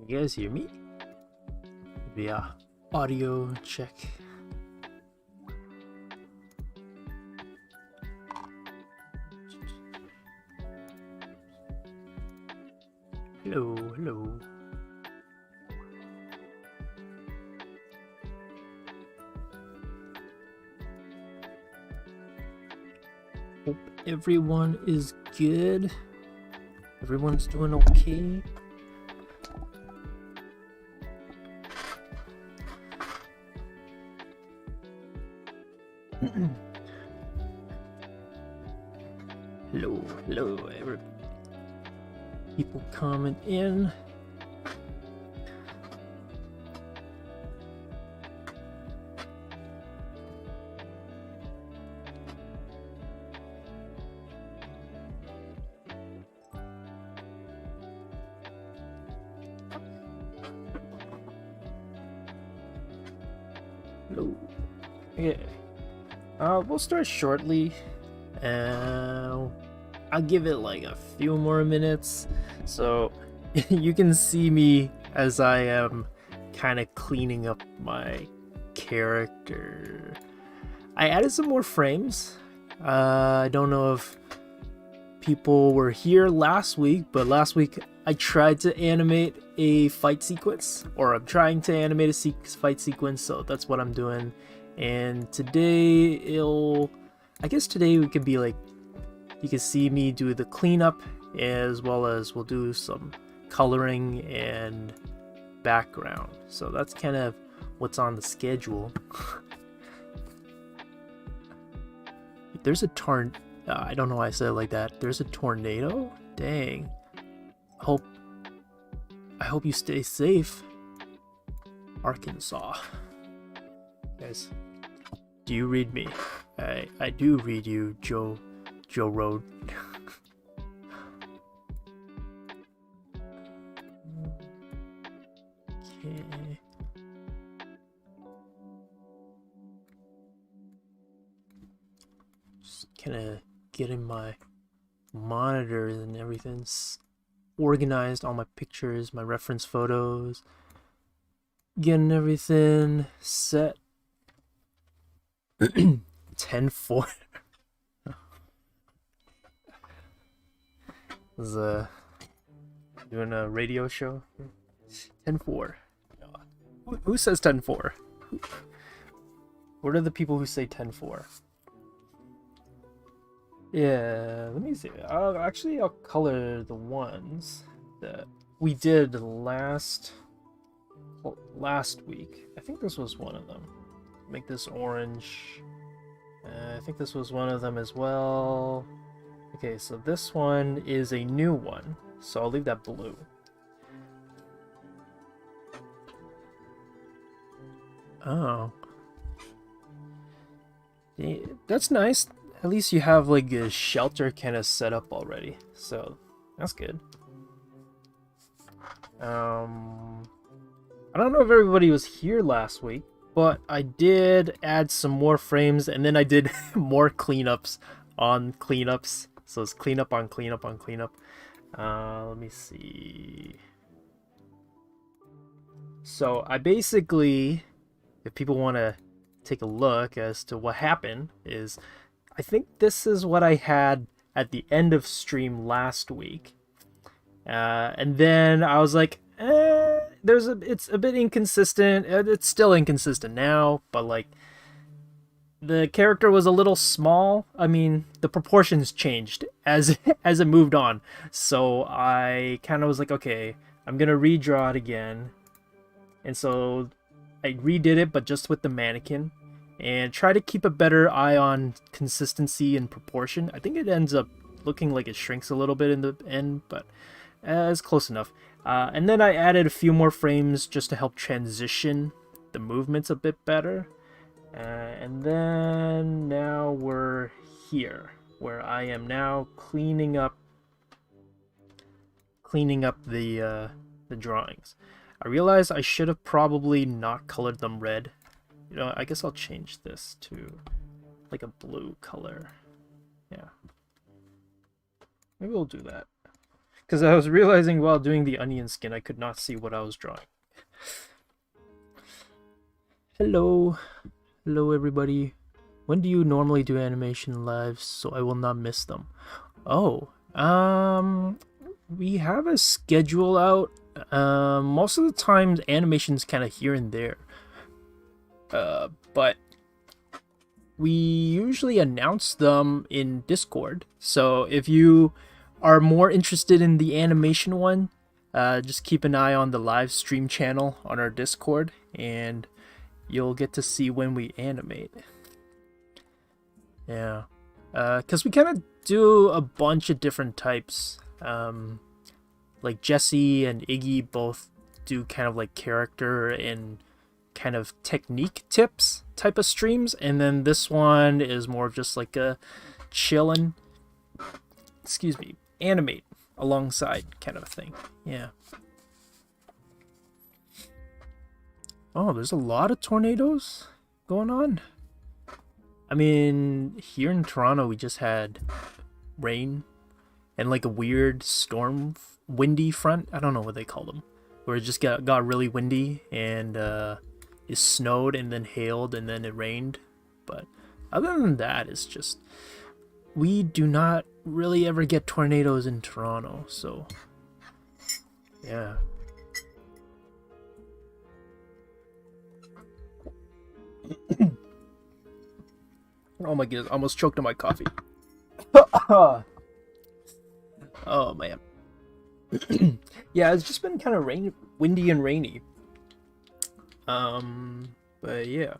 You guys hear me? Yeah, audio check. Hello, hello. Hope everyone is good. Everyone's doing okay. Hello, hello, everybody. People coming in. Hello. Okay. We'll start shortly. I'll give it like a few more minutes, so you can see me as I am kind of cleaning up my character. I added some more frames. I don't know if people were here last week, but last week I tried to animate a fight sequence, or I'm trying to animate a fight sequence, so that's what I'm doing. And today I guess today we could be like, you can see me do the cleanup, as well as we'll do some coloring and background. So that's kind of what's on the schedule. There's a I don't know why I said it like that. There's a tornado? Dang. I hope you stay safe. Arkansas. Guys, do you read me? I do read you, Joe Road. Okay. Just kind of getting my monitors and everything organized, all my pictures, my reference photos, getting everything set. 10-4. Was doing a radio show. 10-4. Who says 10-4? What are the people who say 10-4? Yeah, let me see. I'll color the ones that we did last week. I think this was one of them. Make this orange. I think this was one of them as well. Okay, so this one is a new one, so I'll leave that blue. Oh. Yeah, that's nice. At least you have like a shelter kind of set up already, so that's good. I don't know if everybody was here last week, but I did add some more frames, and then I did more cleanups on cleanups. So it's cleanup on cleanup on cleanup. Let me see. So I basically, if people want to take a look as to what happened, is I think this is what I had at the end of stream last week. And then I was like, it's a bit inconsistent. It's still inconsistent now, but like the character was a little small. I mean, the proportions changed as it moved on. So I kind of was like, okay, I'm gonna redraw it again. And so I redid it, but just with the mannequin, and try to keep a better eye on consistency and proportion. I think it ends up looking like it shrinks a little bit in the end, but it's close enough. And then I added a few more frames just to help transition the movements a bit better. And then now we're here, where I am now cleaning up the drawings. I realize I should have probably not colored them red. You know, I guess I'll change this to like a blue color. Yeah, maybe we'll do that. Because I was realizing while doing the onion skin, I could not see what I was drawing. Hello. Hello, everybody. When do you normally do animation lives so I will not miss them? Oh, we have a schedule out. Most of the times animation's kind of here and there. But we usually announce them in Discord. So if you are more interested in the animation one, just keep an eye on the live stream channel on our Discord, and you'll get to see when we animate. Yeah, because we kind of do a bunch of different types. Like Jesse and Iggy both do kind of like character and kind of technique tips type of streams, and then this one is more just like a chillin', animate alongside kind of a thing. Yeah. Oh, there's a lot of tornadoes going on. I mean, here in Toronto we just had rain and like a weird storm, windy front. I don't know what they call them, where it just got really windy, and it snowed and then hailed and then it rained. But other than that, it's just, we do not really ever get tornadoes in Toronto, so yeah. Oh my goodness, I almost choked on my coffee. Oh man. Yeah, it's just been kind of windy and rainy. But yeah.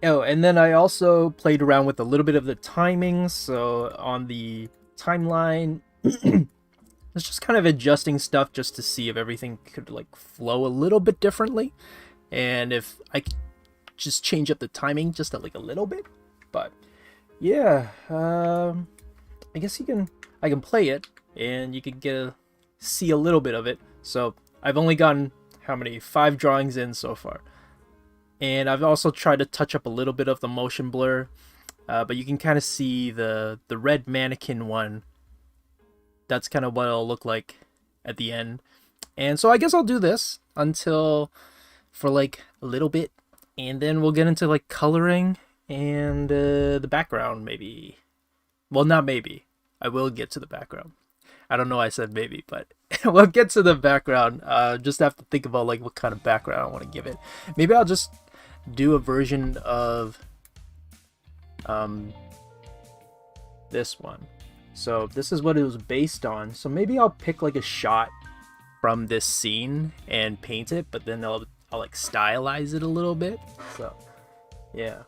Oh, and then I also played around with a little bit of the timing. So on the timeline, it's just kind of adjusting stuff just to see if everything could like flow a little bit differently, and if I could just change up the timing just a little bit. But yeah, I guess I can play it and you can see a little bit of it. So I've only gotten 5 drawings in so far, and I've also tried to touch up a little bit of the motion blur, but you can kind of see the red mannequin one. That's kind of what it'll look like at the end. And so I guess I'll do this for like a little bit, and then we'll get into like coloring and the background maybe. Well, not maybe. I will get to the background. I don't know why I said maybe, but we'll get to the background. Just have to think about like what kind of background I want to give it. Maybe I'll just do a version of this one. So this is what it was based on. So maybe I'll pick like a shot from this scene and paint it, but then I'll like stylize it a little bit. So yeah,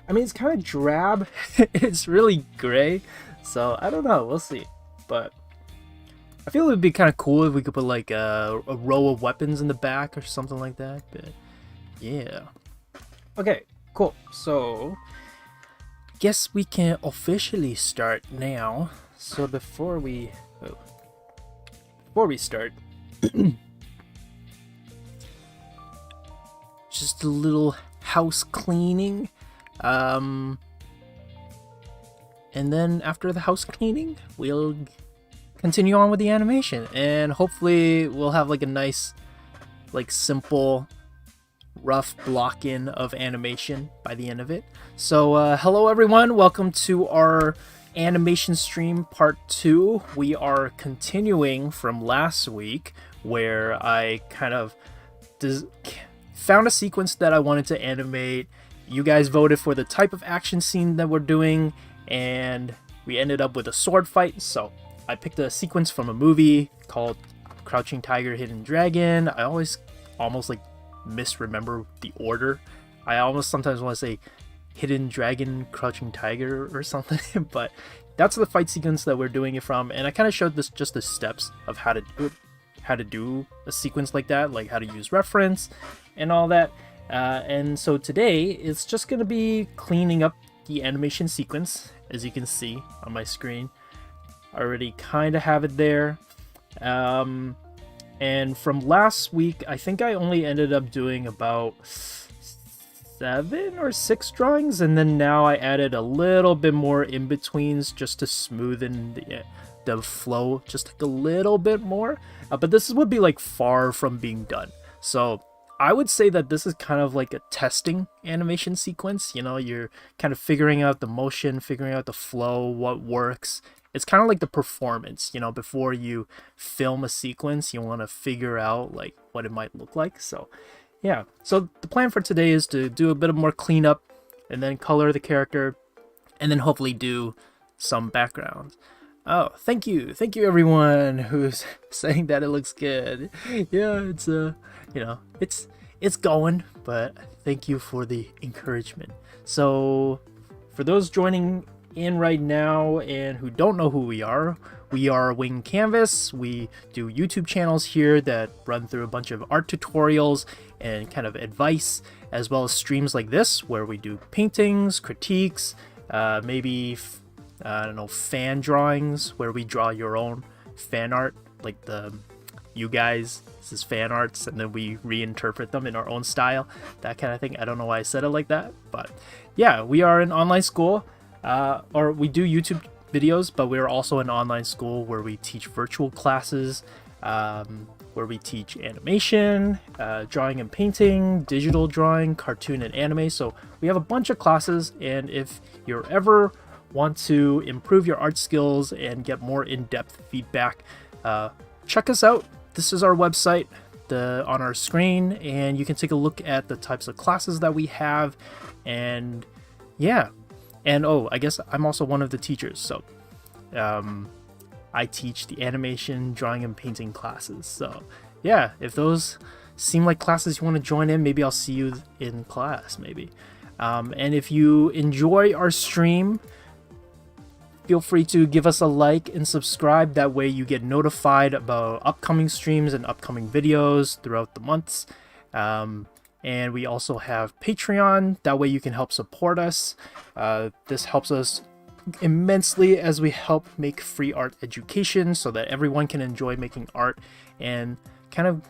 I mean, it's kind of drab. It's really gray, so I don't know, we'll see. But I feel it would be kind of cool if we could put like a row of weapons in the back or something like that. But yeah, okay, cool. So guess we can officially start now. So before we start, just a little house cleaning, and then after the house cleaning we'll continue on with the animation, and hopefully we'll have like a nice, like simple, rough block in of animation by the end of it. So hello everyone, welcome to our animation stream part 2. We are continuing from last week, where I kind of found a sequence that I wanted to animate. You guys voted for the type of action scene that we're doing, and we ended up with a sword fight. So I picked a sequence from a movie called Crouching Tiger, Hidden Dragon. I always almost like misremember the order. I almost sometimes want to say Hidden Dragon, Crouching Tiger or something, but that's the fight sequence that we're doing it from. And I kind of showed just the steps of how to do it, how to do a sequence like that, like how to use reference and all that. And so today it's just going to be cleaning up the animation sequence. As you can see on my screen, I already kind of have it there. And from last week, I think I only ended up doing about 7 or 6 drawings, and then now I added a little bit more in betweens just to smoothen the flow just like a little bit more. But this would be like far from being done. So I would say that this is kind of like a testing animation sequence. You know, you're kind of figuring out the motion, figuring out the flow, what works. It's kind of like the performance, you know, before you film a sequence, you want to figure out like what it might look like. So yeah, so the plan for today is to do a bit of more cleanup and then color the character and then hopefully do some backgrounds. Oh, thank you everyone who's saying that it looks good. Yeah, it's you know, it's going, but thank you for the encouragement. So for those joining in right now and who don't know who we are Wing Canvas. We do YouTube channels here that run through a bunch of art tutorials and kind of advice, as well as streams like this where we do paintings, critiques, maybe I don't know, fan drawings where we draw your own fan art, like you guys, this is fan arts, and then we reinterpret them in our own style, that kind of thing. I don't know why I said it like that, but yeah, we are an online school, or we do YouTube videos, but we're also an online school where we teach virtual classes, where we teach animation, drawing and painting, digital drawing, cartoon and anime. So we have a bunch of classes, and if you're ever want to improve your art skills and get more in-depth feedback, check us out. This is our website on our screen, and you can take a look at the types of classes that we have. And yeah, and oh, I guess I'm also one of the teachers, so I teach the animation, drawing, and painting classes. So yeah, if those seem like classes you want to join in, maybe I'll see you in class, maybe. And if you enjoy our stream, feel free to give us a like and subscribe. That way you get notified about upcoming streams and upcoming videos throughout the months. And we also have Patreon. That way you can help support us. This helps us immensely as we help make free art education so that everyone can enjoy making art and kind of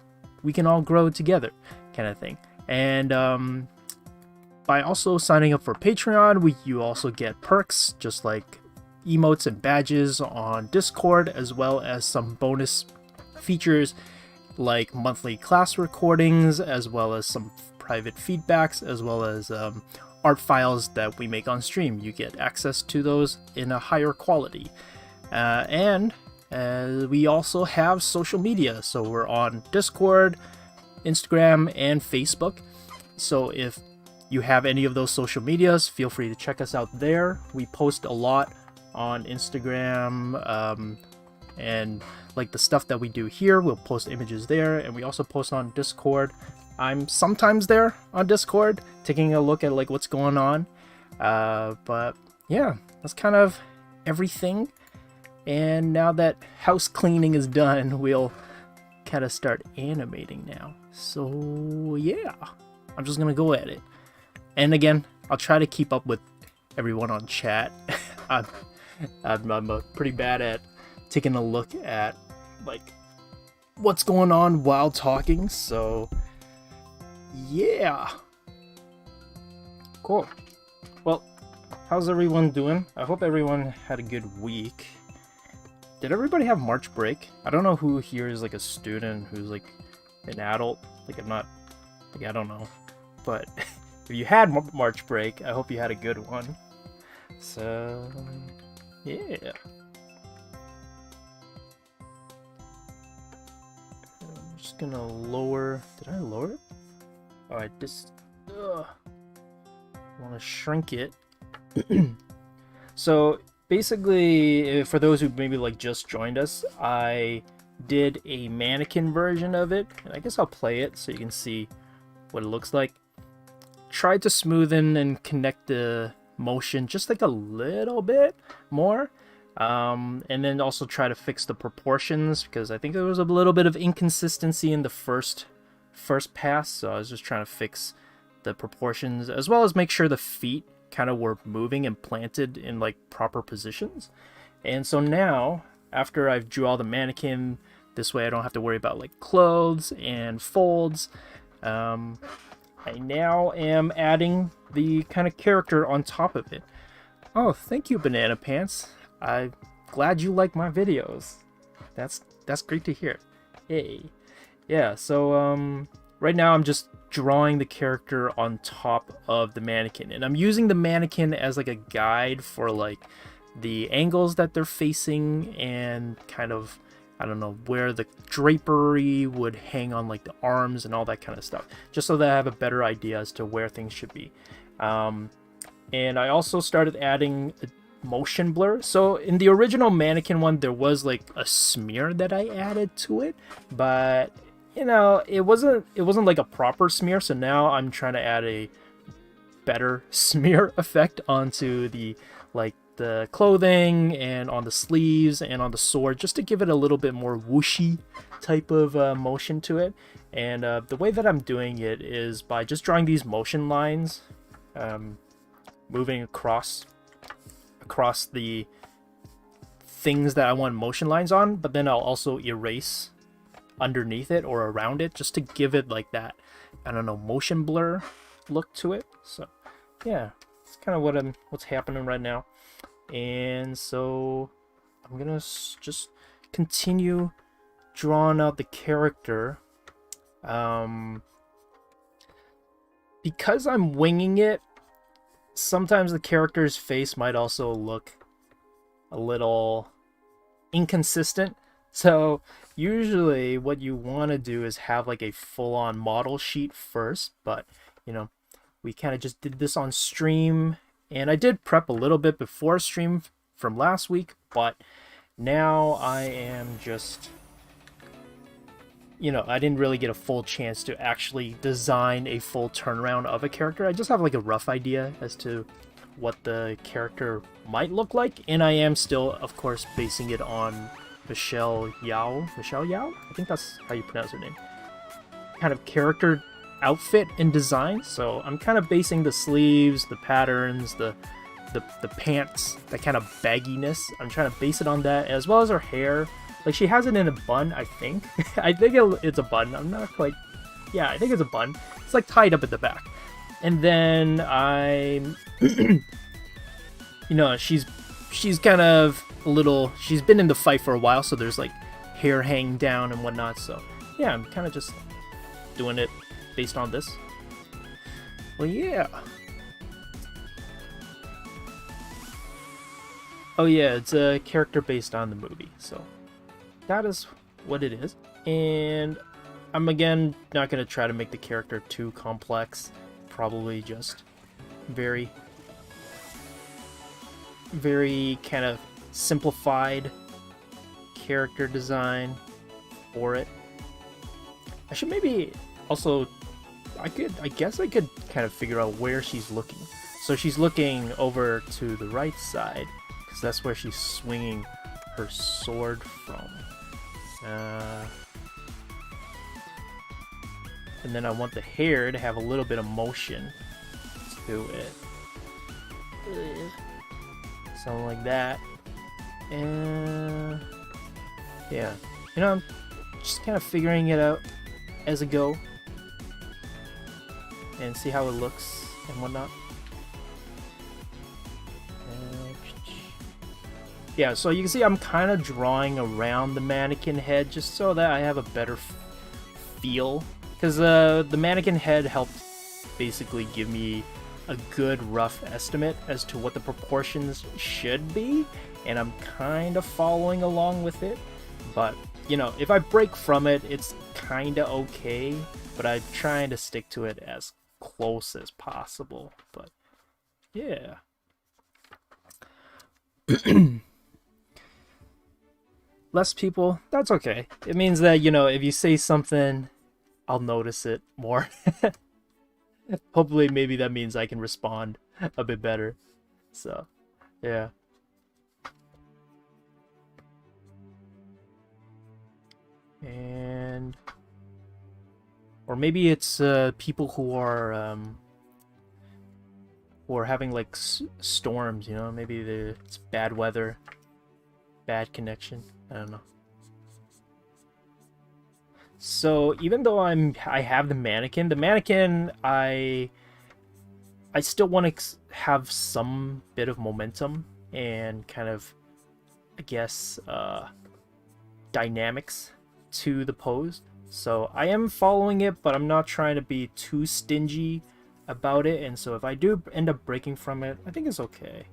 we can all grow together, kind of thing. And by also signing up for Patreon, you also get perks just like emotes and badges on Discord, as well as some bonus features like monthly class recordings, as well as some private feedbacks, as well as art files that we make on stream. You get access to those in a higher quality. And we also have social media. So we're on Discord, Instagram, and Facebook. So if you have any of those social medias, feel free to check us out there. We post a lot on Instagram, and like the stuff that we do here, we'll post images there, and we also post on Discord. I'm sometimes there on Discord taking a look at like what's going on, but yeah, that's kind of everything. And now that house cleaning is done, we'll kind of start animating now. So yeah, I'm just gonna go at it, and again, I'll try to keep up with everyone on chat. I'm pretty bad at taking a look at like what's going on while talking, so yeah. Cool. Well, how's everyone doing? I hope everyone had a good week. Did everybody have March break? I don't know who here is like a student, who's like an adult. Like I'm not, like I don't know. But if you had March break, I hope you had a good one. So yeah. I'm just gonna lower. Did I lower it? Oh, I just want to shrink it. So basically, for those who maybe like just joined us, I did a mannequin version of it, and I guess I'll play it so you can see what it looks like. Tried to smoothen and connect the motion just like a little bit more, and then also try to fix the proportions, because I think there was a little bit of inconsistency in the first pass, so I was just trying to fix the proportions, as well as make sure the feet kind of were moving and planted in like proper positions. And so now, after I've drew all the mannequin, this way I don't have to worry about like clothes and folds. I now am adding the kind of character on top of it. Oh, thank you, Banana Pants. I'm glad you like my videos. That's great to hear. Hey. Yeah, so right now I'm just drawing the character on top of the mannequin, and I'm using the mannequin as like a guide for like the angles that they're facing and kind of, I don't know, where the drapery would hang on like the arms and all that kind of stuff, just so that I have a better idea as to where things should be. And I also started adding a motion blur. So in the original mannequin one, there was like a smear that I added to it, but you know, it wasn't like a proper smear. So now I'm trying to add a better smear effect onto the clothing and on the sleeves and on the sword, just to give it a little bit more whooshy type of motion to it. And the way that I'm doing it is by just drawing these motion lines, moving across the things that I want motion lines on, but then I'll also erase underneath it or around it, just to give it like that, I don't know, motion blur look to it. So yeah, it's kind of what's happening right now. And so I'm gonna just continue drawing out the character. Because I'm winging it, sometimes the character's face might also look a little inconsistent. So usually what you want to do is have like a full-on model sheet first, but you know, we kind of just did this on stream, and I did prep a little bit before stream from last week, but now I am just, you know, I didn't really get a full chance to actually design a full turnaround of a character. I just have like a rough idea as to what the character might look like, and I am still, of course, basing it on Michelle Yao, I think that's how you pronounce her name, kind of character outfit and design. So I'm kind of basing the sleeves, the patterns, the pants, that kind of bagginess, I'm trying to base it on that, as well as her hair. Like, she has it in a bun, I think. I think it's a bun. I'm not quite... Yeah, I think it's a bun. It's like tied up at the back. And then I'm... you know, she's kind of a little... She's been in the fight for a while, so there's like hair hanging down and whatnot. So yeah, I'm kind of just doing it based on this. Well, yeah. Oh yeah, it's a character based on the movie, so that is what it is. And I'm again not going to try to make the character too complex. Probably just very kind of simplified character design for it. I should maybe also, I guess I could kind of figure out where she's looking. So she's looking over to the right side, because that's where she's swinging her sword from. And then I want the hair to have a little bit of motion to it. Something like that. And yeah, you know, I'm just kind of figuring it out as I go and see how it looks and whatnot. Yeah, so you can see I'm kind of drawing around the mannequin head just so that I have a better feel, because the mannequin head helped basically give me a good rough estimate as to what the proportions should be, and I'm kind of following along with it. But you know, if I break from it, it's kind of okay, but I'm trying to stick to it as close as possible. But yeah. Less people, that's okay. It means that, you know, if you say something, I'll notice it more. Hopefully, maybe that means I can respond a bit better. So, yeah. And... or maybe it's people who are having, like, storms, you know? Maybe it's bad weather, bad connection. I don't know. So even though I have the mannequin, I still want to have some bit of momentum and kind of, I guess, dynamics to the pose. So I am following it, but I'm not trying to be too stingy about it. And so if I do end up breaking from it, I think it's okay,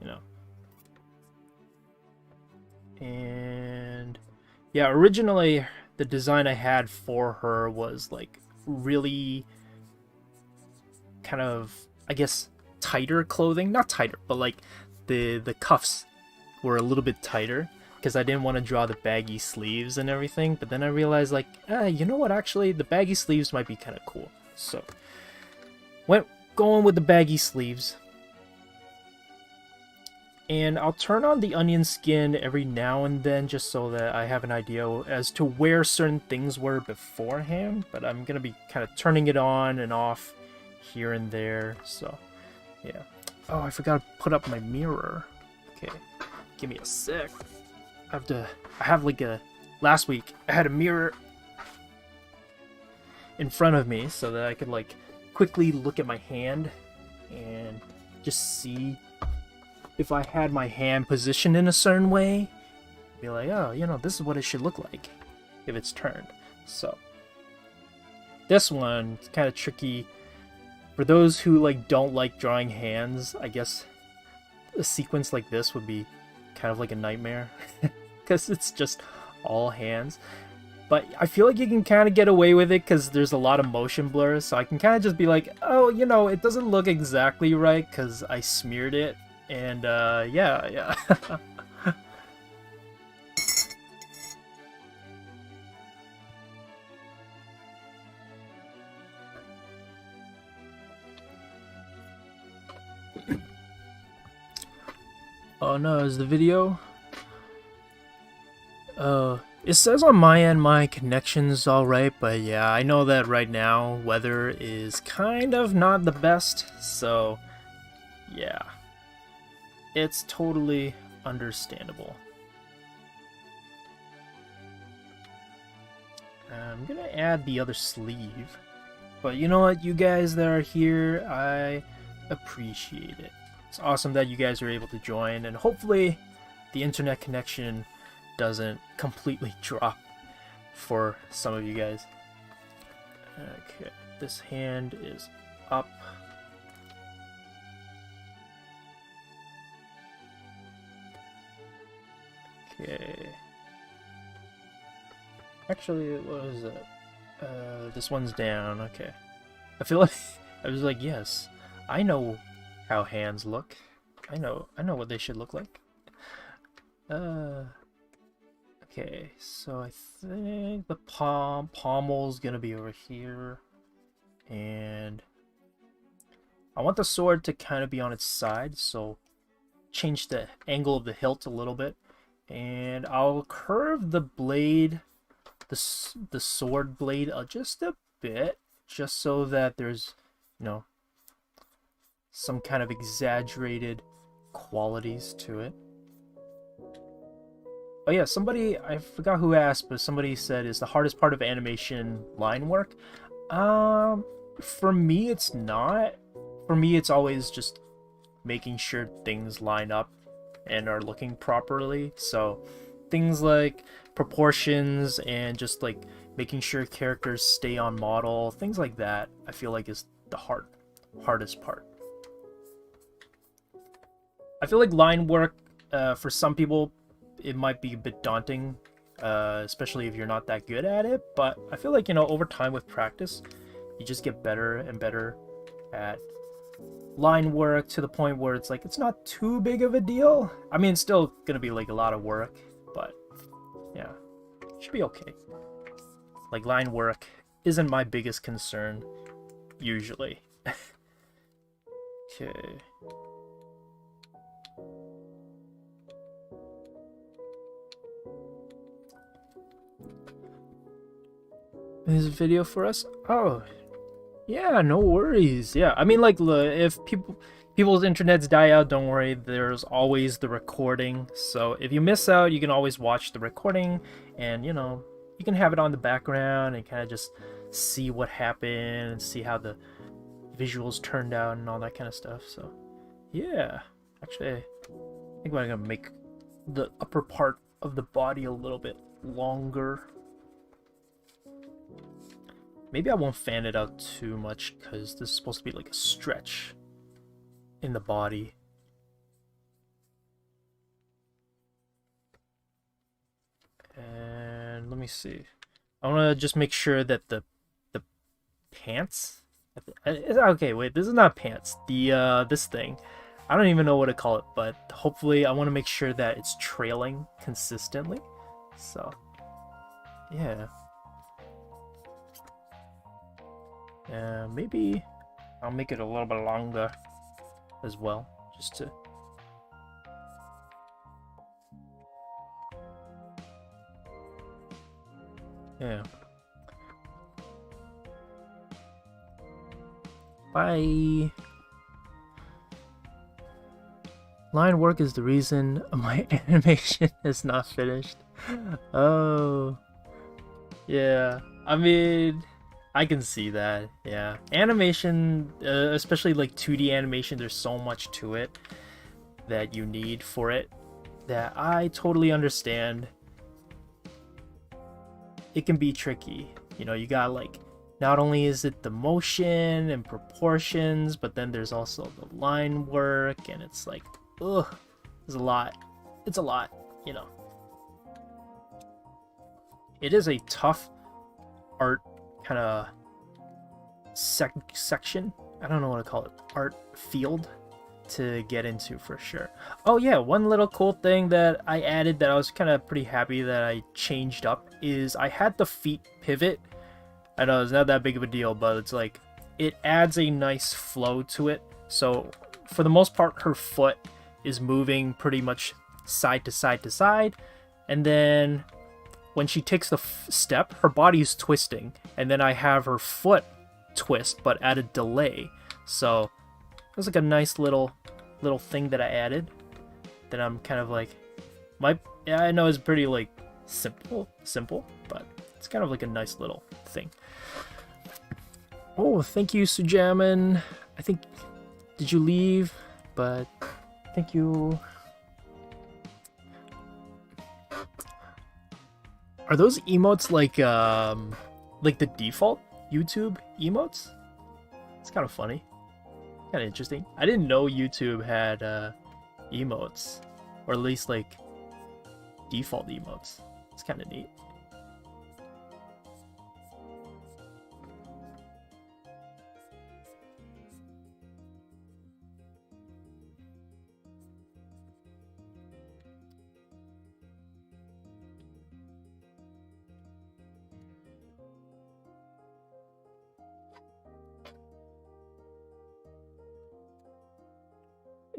you know. And yeah, originally the design I had for her was like really kind of, I guess, tighter clothing. Not tighter, but like the cuffs were a little bit tighter because I didn't want to draw the baggy sleeves and everything. But then I realized, like, you know what, actually the baggy sleeves might be kind of cool. So going with the baggy sleeves. And I'll turn on the onion skin every now and then just so that I have an idea as to where certain things were beforehand. But I'm going to be kind of turning it on and off here and there. So, yeah. Oh, I forgot to put up my mirror. Okay, give me a sec. Last week, I had a mirror in front of me so that I could, like, quickly look at my hand and just see if I had my hand positioned in a certain way, be like, oh, you know, this is what it should look like if it's turned. So this one is kind of tricky for those who like don't like drawing hands. I guess a sequence like this would be kind of like a nightmare because it's just all hands. But I feel like you can kind of get away with it because there's a lot of motion blur, so I can kind of just be like, oh, you know, it doesn't look exactly right because I smeared it. And yeah. Oh no, is the video? It says on my end my connection's alright, but yeah, I know that right now weather is kind of not the best, so yeah. It's totally understandable. I'm gonna add the other sleeve. But you know what, you guys that are here, I appreciate it. It's awesome that you guys are able to join, and hopefully the internet connection doesn't completely drop for some of you guys. Okay, this hand is up. Okay. Actually, what was it? This one's down. Okay. I feel like I was like, yes, I know how hands look. I know what they should look like. Okay, so I think the pommel's gonna be over here, and I want the sword to kind of be on its side, so change the angle of the hilt a little bit. And I'll curve the blade, the sword blade, just a bit, just so that there's, you know, some kind of exaggerated qualities to it. Oh yeah, I forgot who asked, but somebody said, is the hardest part of animation line work? For me, it's not. For me, it's always just making sure things line up and are looking properly. So things like proportions and just like making sure characters stay on model, things like that, I feel like is the hardest part. I feel like line work, for some people, it might be a bit daunting, especially if you're not that good at it, but I feel like, you know, over time with practice, you just get better and better at line work to the point where it's like it's not too big of a deal. I mean, it's still gonna be like a lot of work, but yeah, it should be okay. Like, line work isn't my biggest concern usually. Okay. Is a video for us? Oh, yeah, no worries. Yeah, I mean, like, if people's internets die out, don't worry. There's always the recording. So if you miss out, you can always watch the recording and, you know, you can have it on the background and kind of just see what happened and see how the visuals turned out and all that kind of stuff. So yeah, actually I think I'm gonna make the upper part of the body a little bit longer. Maybe I won't fan it out too much because this is supposed to be like a stretch in the body. And let me see. I want to just make sure that the pants. Okay, wait. This is not pants. The this thing. I don't even know what to call it, but hopefully I want to make sure that it's trailing consistently. So, yeah. Maybe I'll make it a little bit longer as well, just to. Yeah. Bye. Line work is the reason my animation is not finished. Oh. Yeah. I mean, I can see that. Yeah. Animation, especially like 2D animation, there's so much to it that you need for it that I totally understand. It can be tricky. You know, you got like, not only is it the motion and proportions, but then there's also the line work, and it's like, ugh, there's a lot. It's a lot, you know. It is a tough art kind of section. I don't know what to call it. Art field to get into for sure. Oh yeah, one little cool thing that I added that I was kind of pretty happy that I changed up is I had the feet pivot. I know it's not that big of a deal, but it's like it adds a nice flow to it. So for the most part, her foot is moving pretty much side to side to side, and then when she takes the step, her body is twisting, and then I have her foot twist but at a delay. So it was like a nice little thing that I added that I'm kind of like, yeah, I know it's pretty like simple, but it's kind of like a nice little thing. Oh, thank you, Sujaman. I think, did you leave? But thank you. Are those emotes like the default YouTube emotes? It's kind of funny, kind of interesting. I didn't know YouTube had emotes, or at least like default emotes. It's kind of neat.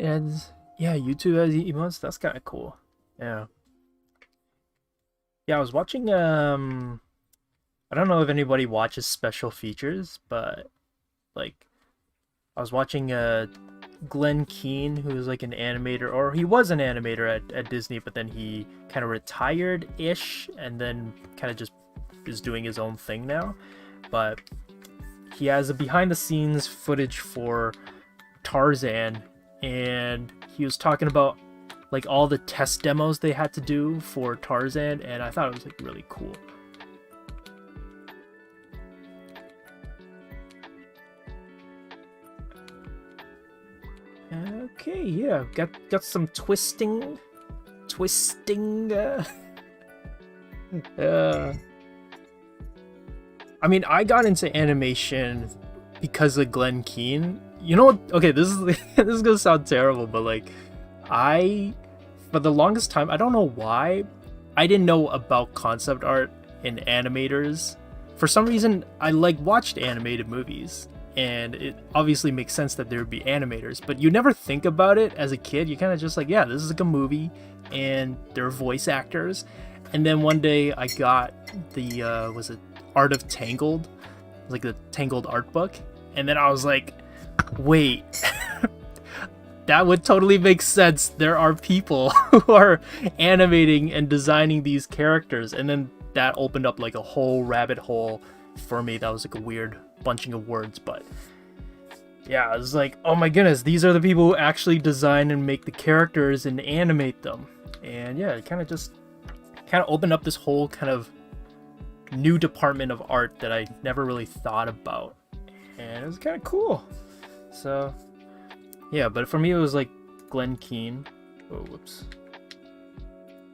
And yeah, YouTube has emotes. That's kind of cool. Yeah. Yeah, I was watching. I don't know if anybody watches special features, but like, I was watching Glenn Keane, who's like an animator, or he was an animator at Disney, but then he kind of retired-ish, and then kind of just is doing his own thing now. But he has a behind-the-scenes footage for Tarzan, and he was talking about like all the test demos they had to do for Tarzan, and I thought it was like really cool. Okay, yeah, got some twisting. I mean, I got into animation because of Glenn Keane. You know what? Okay, this is gonna sound terrible, but like, for the longest time, I don't know why, I didn't know about concept art and animators. For some reason, I like watched animated movies, and it obviously makes sense that there would be animators, but you never think about it as a kid. You kind of just like, yeah, this is like a movie, and there are voice actors. And then one day I got the was it Art of Tangled, like the Tangled art book, and then I was like, wait, that would totally make sense. There are people who are animating and designing these characters, and then that opened up like a whole rabbit hole for me. That was like a weird bunching of words, but yeah, I was like, oh my goodness, these are the people who actually design and make the characters and animate them. And yeah, it kind of opened up this whole kind of new department of art that I never really thought about. And it was kind of cool. So yeah, but for me it was like Glenn Keane. Oh, whoops.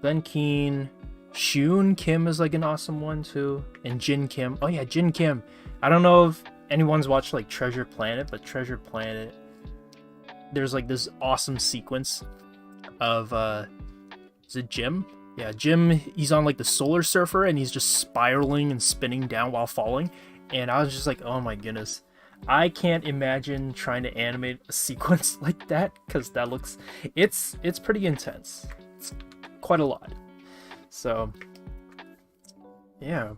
Glenn Keane. Shun Kim is like an awesome one too. And Jin Kim. Oh yeah, Jin Kim. I don't know if anyone's watched like Treasure Planet, but Treasure Planet, there's like this awesome sequence of is it Jim? Yeah, Jim, he's on like the Solar Surfer and he's just spiraling and spinning down while falling. And I was just like, oh my goodness. I can't imagine trying to animate a sequence like that, because that looks, it's pretty intense. It's quite a lot. So yeah.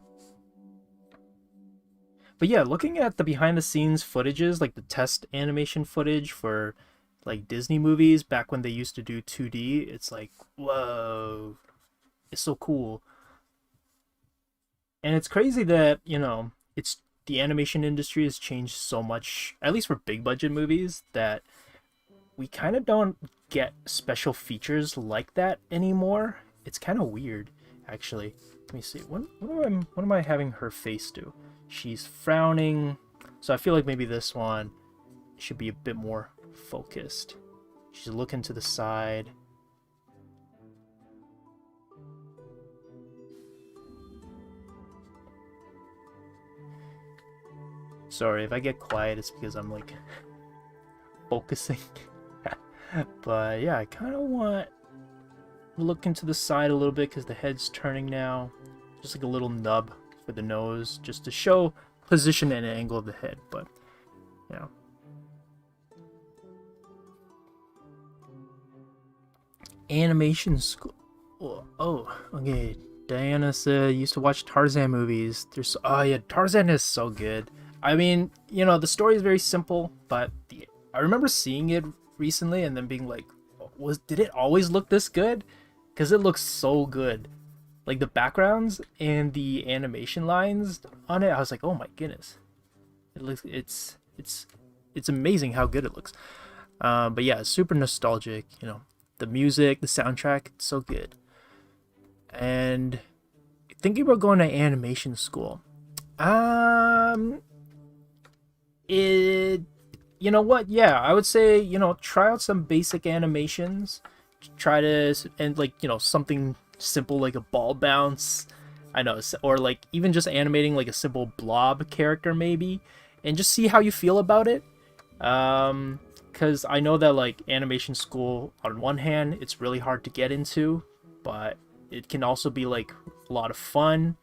But yeah, looking at the behind the scenes footages, like the test animation footage for like Disney movies back when they used to do 2D, it's like, whoa, it's so cool. And it's crazy that, you know, it's the animation industry has changed so much, at least for big budget movies, that we kind of don't get special features like that anymore. It's kind of weird, actually. Let me see. What am I having her face do? She's frowning, so I feel like maybe this one should be a bit more focused. She's looking to the side. Sorry if I get quiet, it's because I'm like focusing. But yeah, I kind of want to look into the side a little bit because the head's turning now. Just like a little nub for the nose, just to show position and angle of the head. But yeah. Animation school. Oh, okay. Diana said used to watch Tarzan movies. Oh yeah, Tarzan is so good. I mean, you know, the story is very simple, but I remember seeing it recently and then being like, did it always look this good? Because it looks so good. Like the backgrounds and the animation lines on it, I was like, oh my goodness. It's amazing how good it looks. But yeah, it's super nostalgic, you know. The music, the soundtrack, it's so good. And thinking about going to animation school. You know what? Yeah, I would say, you know, try out some basic animations. Try to, and like, you know, something simple like a ball bounce. I know, or like even just animating like a simple blob character maybe, and just see how you feel about it. Because I know that like animation school, on one hand, it's really hard to get into, but it can also be like a lot of fun,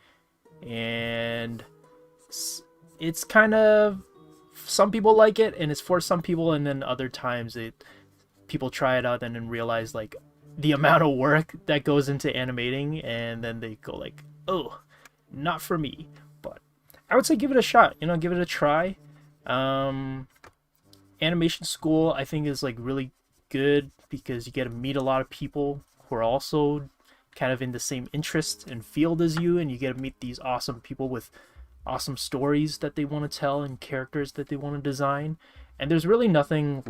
and it's kind of, some people like it and it's for some people, and then other times people try it out and then realize like the amount of work that goes into animating, and then they go like, oh, not for me. But I would say give it a shot, you know, give it a try. Animation school I think is like really good because you get to meet a lot of people who are also kind of in the same interest and field as you, and you get to meet these awesome people with awesome stories that they want to tell and characters that they want to design. And there's nothing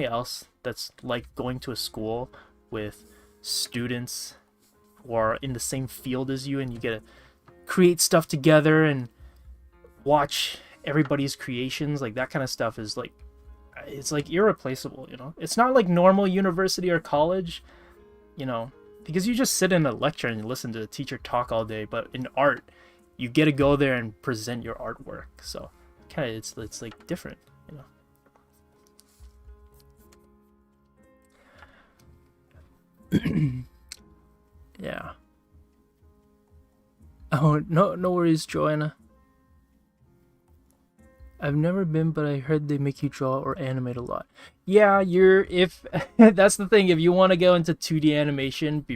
else that's like going to a school with students who are in the same field as you, and you get to create stuff together and watch everybody's creations. Like that kind of stuff is like, it's like irreplaceable, you know. It's not like normal university or college, you know, because you just sit in a lecture and you listen to the teacher talk all day. But in art, you get to go there and present your artwork. So kind of it's like different, you know. Yeah. Oh, no worries, Joanna. I've never been, but I heard they make you draw or animate a lot. Yeah, if that's the thing, if you want to go into 2D animation,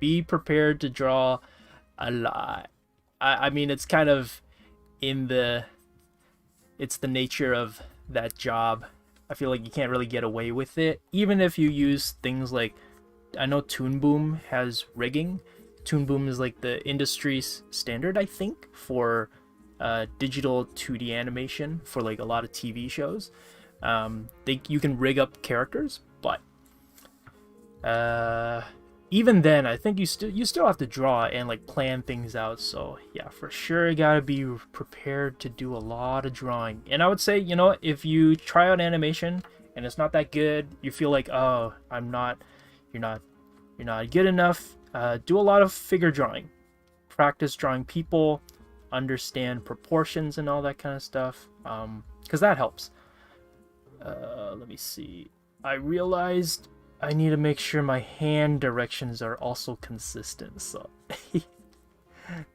be prepared to draw a lot. I mean, it's kind of it's the nature of that job. I feel like you can't really get away with it, even if you use things like, I know Toon Boom has rigging, Toon Boom is like the industry standard, I think, for digital 2D animation for like a lot of TV shows. You can rig up characters, but even then, I think you still have to draw and like plan things out. So yeah, for sure, you gotta be prepared to do a lot of drawing. And I would say, you know, if you try out animation and it's not that good, you feel like, oh, you're not good enough. Do a lot of figure drawing, practice drawing people, understand proportions and all that kind of stuff, because that helps. Let me see. I realized I need to make sure my hand directions are also consistent, so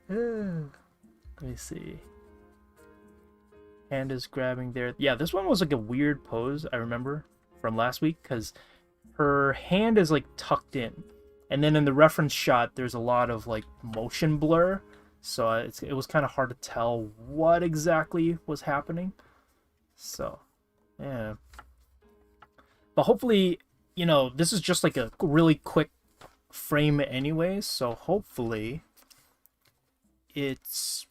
let me see. Hand is grabbing there. Yeah, this one was like a weird pose, I remember, from last week, because her hand is like tucked in. And then in the reference shot, there's a lot of like motion blur, so it was kind of hard to tell what exactly was happening. So, yeah. But hopefully, you know, this is just like a really quick frame anyways, so hopefully it's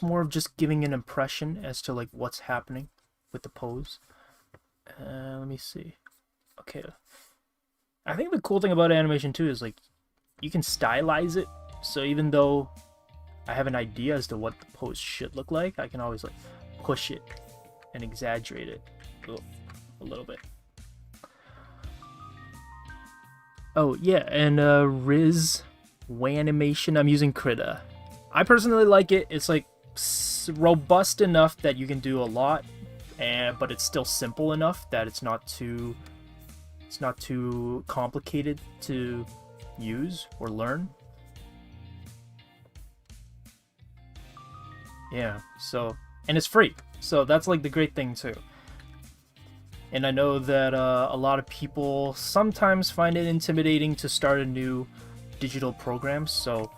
more of just giving an impression as to like what's happening with the pose. Let me see. Okay. I think the cool thing about animation too is like you can stylize it, so even though I have an idea as to what the pose should look like, I can always like push it and exaggerate it a little bit. Oh yeah, and Riz Wanimation, I'm using Krita. I personally like it. It's like robust enough that you can do a lot, but it's still simple enough that it's not too complicated to use or learn. Yeah, so, and it's free, so that's like the great thing too. And I know that a lot of people sometimes find it intimidating to start a new digital program, so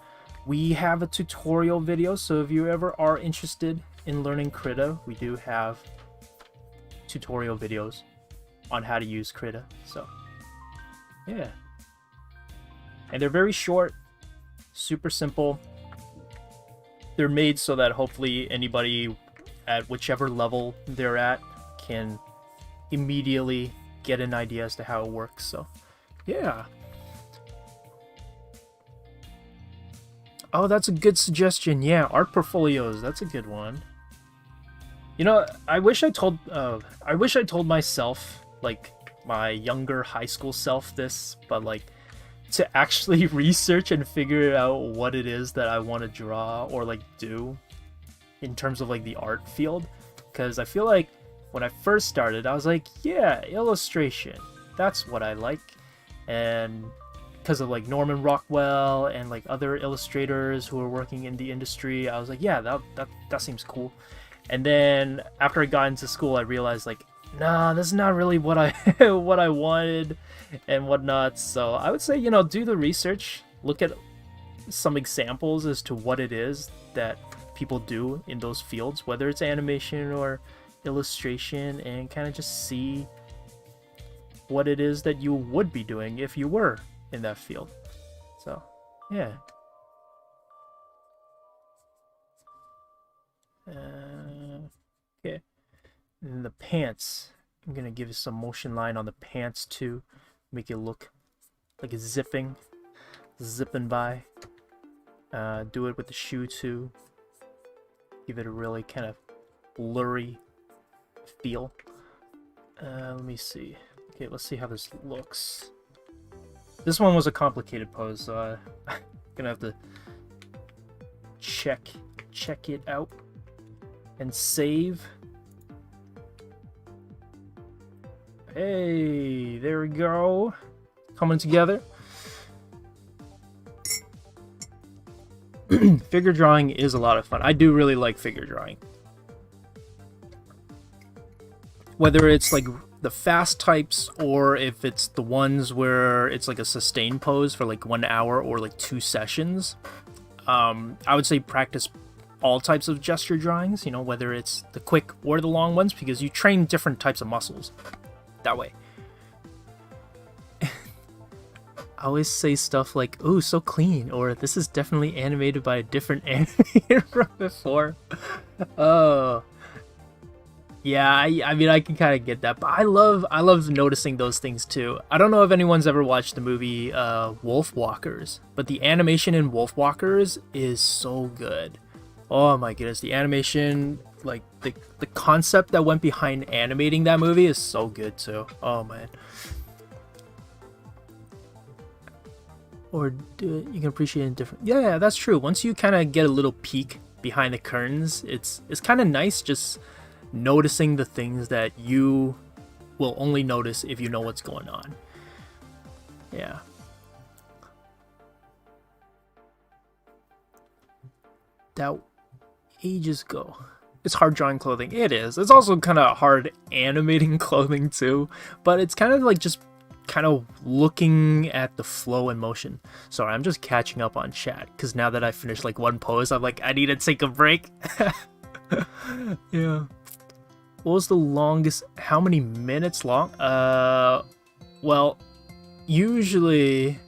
we have a tutorial video, so if you ever are interested in learning Krita, we do have tutorial videos on how to use Krita, so yeah. And they're very short, super simple. They're made so that hopefully anybody at whichever level they're at can immediately get an idea as to how it works, so yeah. Oh, that's a good suggestion. Yeah, art portfolios, that's a good one. You know, I wish I told myself, like my younger high school self, this, but like to actually research and figure out what it is that I want to draw or like do in terms of like the art field, because I feel like when I first started, I was like, yeah, illustration, that's what I like. And because of like Norman Rockwell and like other illustrators who are working in the industry, I was like, yeah, that seems cool. And then after I got into school, I realized like, nah, this is not really what I what I wanted and whatnot. So I would say, you know, do the research, look at some examples as to what it is that people do in those fields, whether it's animation or illustration, and kind of just see what it is that you would be doing if you were in that field. So yeah. Okay, and the pants, I'm gonna give you some motion line on the pants too, make it look like it's zipping by. Do it with the shoe too, give it a really kind of blurry feel. Let me see. Okay, let's see how this looks. This one was a complicated pose, so I'm gonna have to check it out and save. Hey, there we go. Coming together. Figure drawing is a lot of fun. I do really like figure drawing. Whether it's like the fast types or if it's the ones where it's like a sustained pose for like 1 hour or like 2 sessions, I would say practice all types of gesture drawings, you know, whether it's the quick or the long ones, because you train different types of muscles that way. always say stuff like, "Oh, so clean," or "This is definitely animated by a different animator from before." Oh, yeah. I mean, I can kind of get that, but I love noticing those things too. I don't know if anyone's ever watched the movie Wolf Walkers, but the animation in Wolf Walkers is so good. Oh my goodness, the animation, like the concept that went behind animating that movie is so good too. Oh man. Or you can appreciate it in different. Yeah, that's true. Once you kind of get a little peek behind the curtains, it's kind of nice just noticing the things that you will only notice if you know what's going on. Yeah. That ages ago. It's hard drawing clothing. It is. It's also kind of hard animating clothing too, but it's kind of like just kind of looking at the flow and motion. Sorry, I'm just catching up on chat because now that I finished like one pose, I'm like, I need to take a break. Yeah. What was the longest? How many minutes long? Well, usually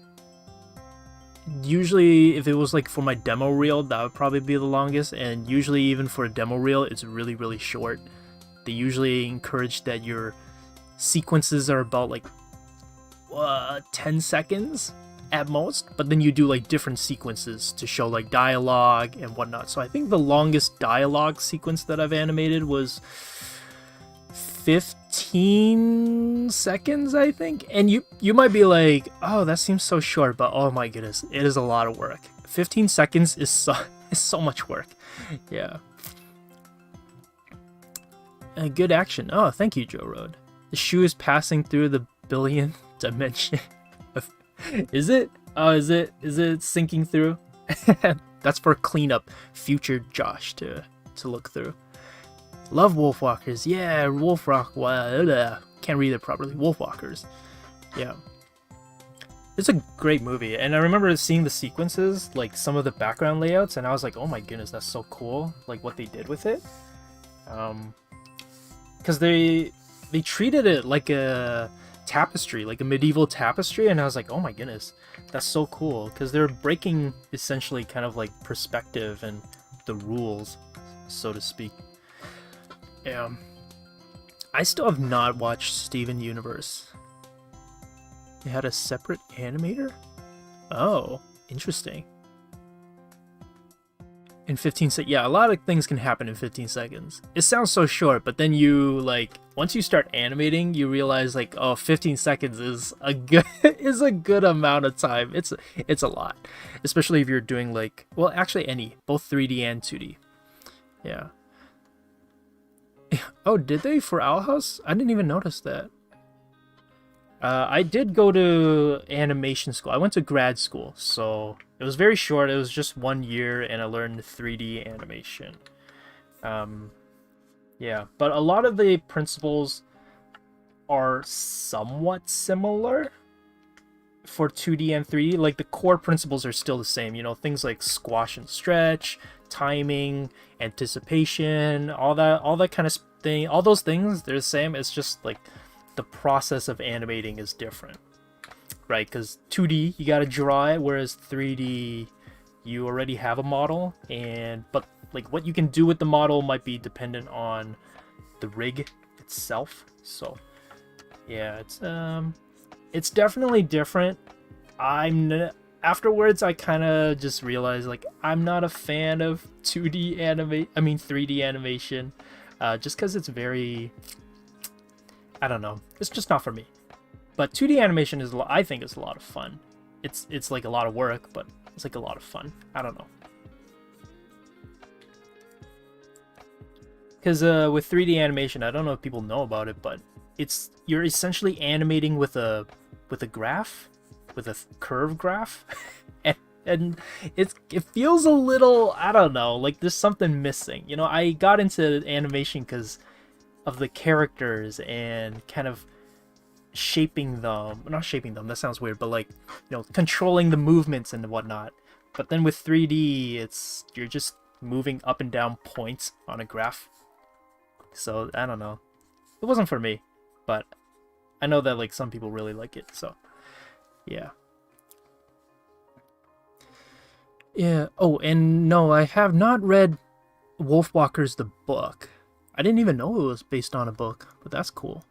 if it was like for my demo reel, that would probably be the longest, and usually even for a demo reel, it's really, really short. They usually encourage that your sequences are about like 10 seconds at most, but then you do like different sequences to show like dialogue and whatnot. So I think the longest dialogue sequence that I've animated was 15 seconds, I think. And you might be like, oh, that seems so short, but oh my goodness, it is a lot of work. 15 seconds is so much work. Yeah. Good action. Oh, thank you, Joe Road. The shoe is passing through the billion dimension. Is it? Oh, is it sinking through? That's for cleanup, future Josh to look through. Love Wolfwalkers. Yeah, can't read it properly. Wolfwalkers. Yeah. It's a great movie, and I remember seeing the sequences, like some of the background layouts, and I was like, oh my goodness, that's so cool, like what they did with it. Because they treated it like a tapestry, like a medieval tapestry, and I was like, oh my goodness, that's so cool, because they're breaking essentially kind of like perspective and the rules, so to speak. Yeah. I still have not watched Steven Universe. They had a separate animator? Oh, interesting. In 15 seconds. Yeah, a lot of things can happen in 15 seconds. It sounds so short, but then you, like, once you start animating, you realize, like, oh, 15 seconds is a good amount of time. It's a lot. Especially if you're doing, like, well, actually both 3D and 2D. Yeah. Oh, did they for Owl House? I didn't even notice that. I did go to animation school. I went to grad school, so it was very short. It was just 1 year, and I learned 3D animation. Yeah, but a lot of the principles are somewhat similar for 2D and 3D. Like, the core principles are still the same. You know, things like squash and stretch, timing, anticipation, all that kind of thing. All those things, they're the same. It's just like the process of animating is different, right? Because 2D, you gotta draw it, whereas 3D, you already have a model, but like what you can do with the model might be dependent on the rig itself. So yeah, it's definitely different. Afterwards, I kind of just realized, like, I'm not a fan of 3D animation, just because it's very, I don't know, it's just not for me. But 2D animation I think is a lot of fun. It's like a lot of work, but it's like a lot of fun. I don't know. Because with 3D animation, I don't know if people know about it, but you're essentially animating with a graph, with a curve graph, and it feels a little, I don't know, like there's something missing. You know, I got into animation because of the characters and kind of shaping them, not shaping them, that sounds weird, but like, you know, controlling the movements and whatnot. But then with 3D, you're just moving up and down points on a graph. So I don't know, it wasn't for me, but I know that like some people really like it. So yeah. Yeah. Oh, and no, I have not read Wolfwalkers the book. I didn't even know it was based on a book, but that's cool.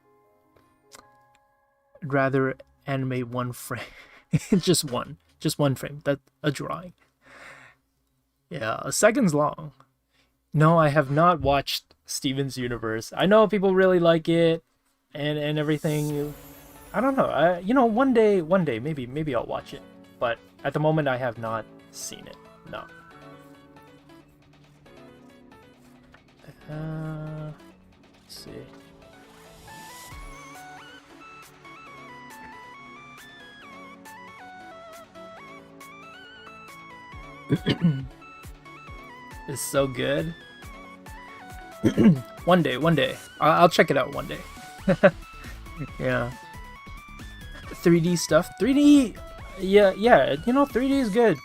I'd rather animate one frame. Just one frame. That's a drawing. Yeah, a second's long. No, I have not watched Steven's Universe. I know people really like it and everything. I don't know. One day, maybe I'll watch it. But at the moment, I have not seen it. No. Let's see. It's so good. One day. I'll check it out one day. Yeah. 3D stuff. 3D, yeah. 3D is good.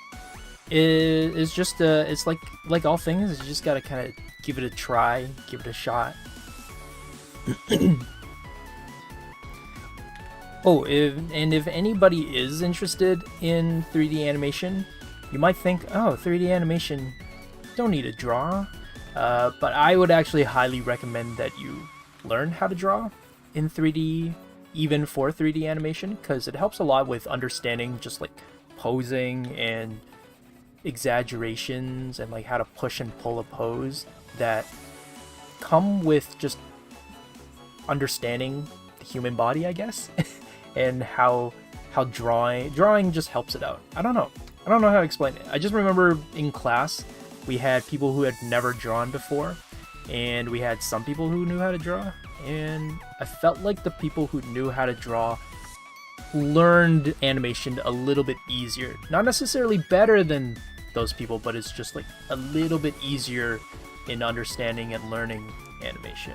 It's just it's like all things. You just gotta kind of give it a try, give it a shot. Oh, if anybody is interested in 3D animation, you might think, oh, 3D animation, don't need to draw. But I would actually highly recommend that you learn how to draw in 3D, even for 3D animation, because it helps a lot with understanding just like posing and exaggerations and like how to push and pull a pose that come with just understanding the human body, I guess, and how drawing just helps it out. I don't know how to explain it. I just remember in class we had people who had never drawn before, and we had some people who knew how to draw, and I felt like the people who knew how to draw learned animation a little bit easier. Not necessarily better than those people, but it's just like a little bit easier in understanding and learning animation.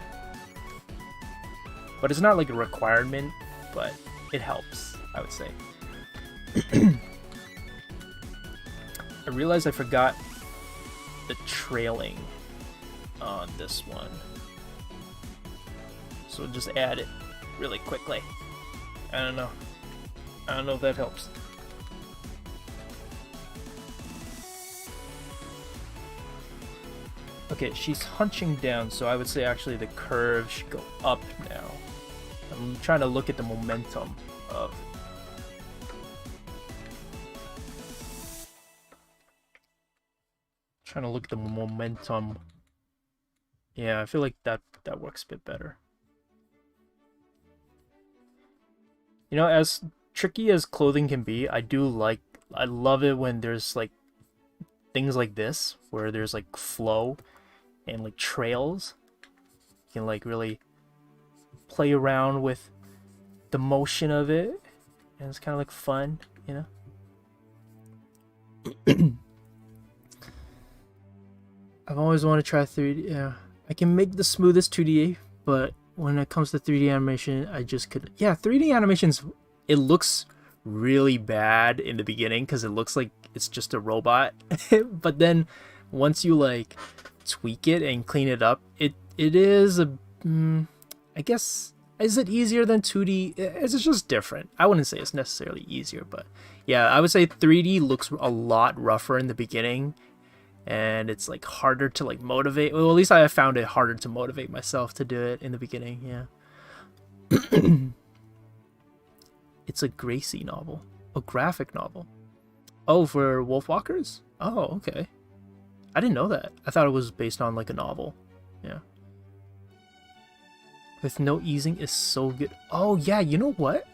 But it's not like a requirement, but it helps, I would say. I realized I forgot the trailing on this one, so we'll just add it really quickly. I don't know if that helps. Okay, she's hunching down, so I would say actually the curve should go up now. I'm trying to look at the momentum of... Trying to look at the momentum. Yeah, I feel like that works a bit better. You know, as tricky as clothing can be, I love it when there's like things like this, where there's like flow and like trails. You can like really play around with the motion of it, and it's kind of like fun, you know. I've always wanted to try 3D. Yeah, I can make the smoothest 2D, but when it comes to 3D animation, I just couldn't. Yeah, 3D animations, it looks really bad in the beginning because it looks like it's just a robot. But then once you like tweak it and clean it up, it is a I guess, is it easier than 2D? It's just different. I wouldn't say it's necessarily easier, but yeah, I would say 3D looks a lot rougher in the beginning, and it's like harder to like motivate. Well, at least I have found it harder to motivate myself to do it in the beginning. Yeah. It's a Gracie novel, a graphic novel. Oh, for Wolfwalkers? Oh, okay. I didn't know that. I thought it was based on like a novel. Yeah. With no easing is so good. Oh yeah, you know what?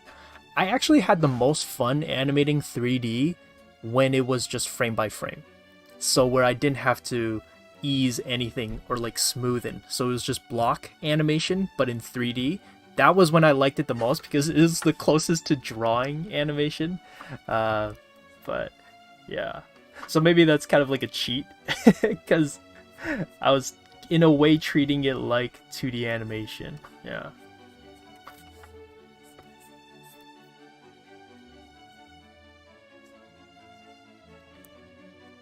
I actually had the most fun animating 3D when it was just frame by frame. So where I didn't have to ease anything or like smoothen. So it was just block animation, but in 3D. That was when I liked it the most because it is the closest to drawing animation. But yeah. So maybe that's kind of like a cheat because I was in a way treating it like 2D animation. Yeah.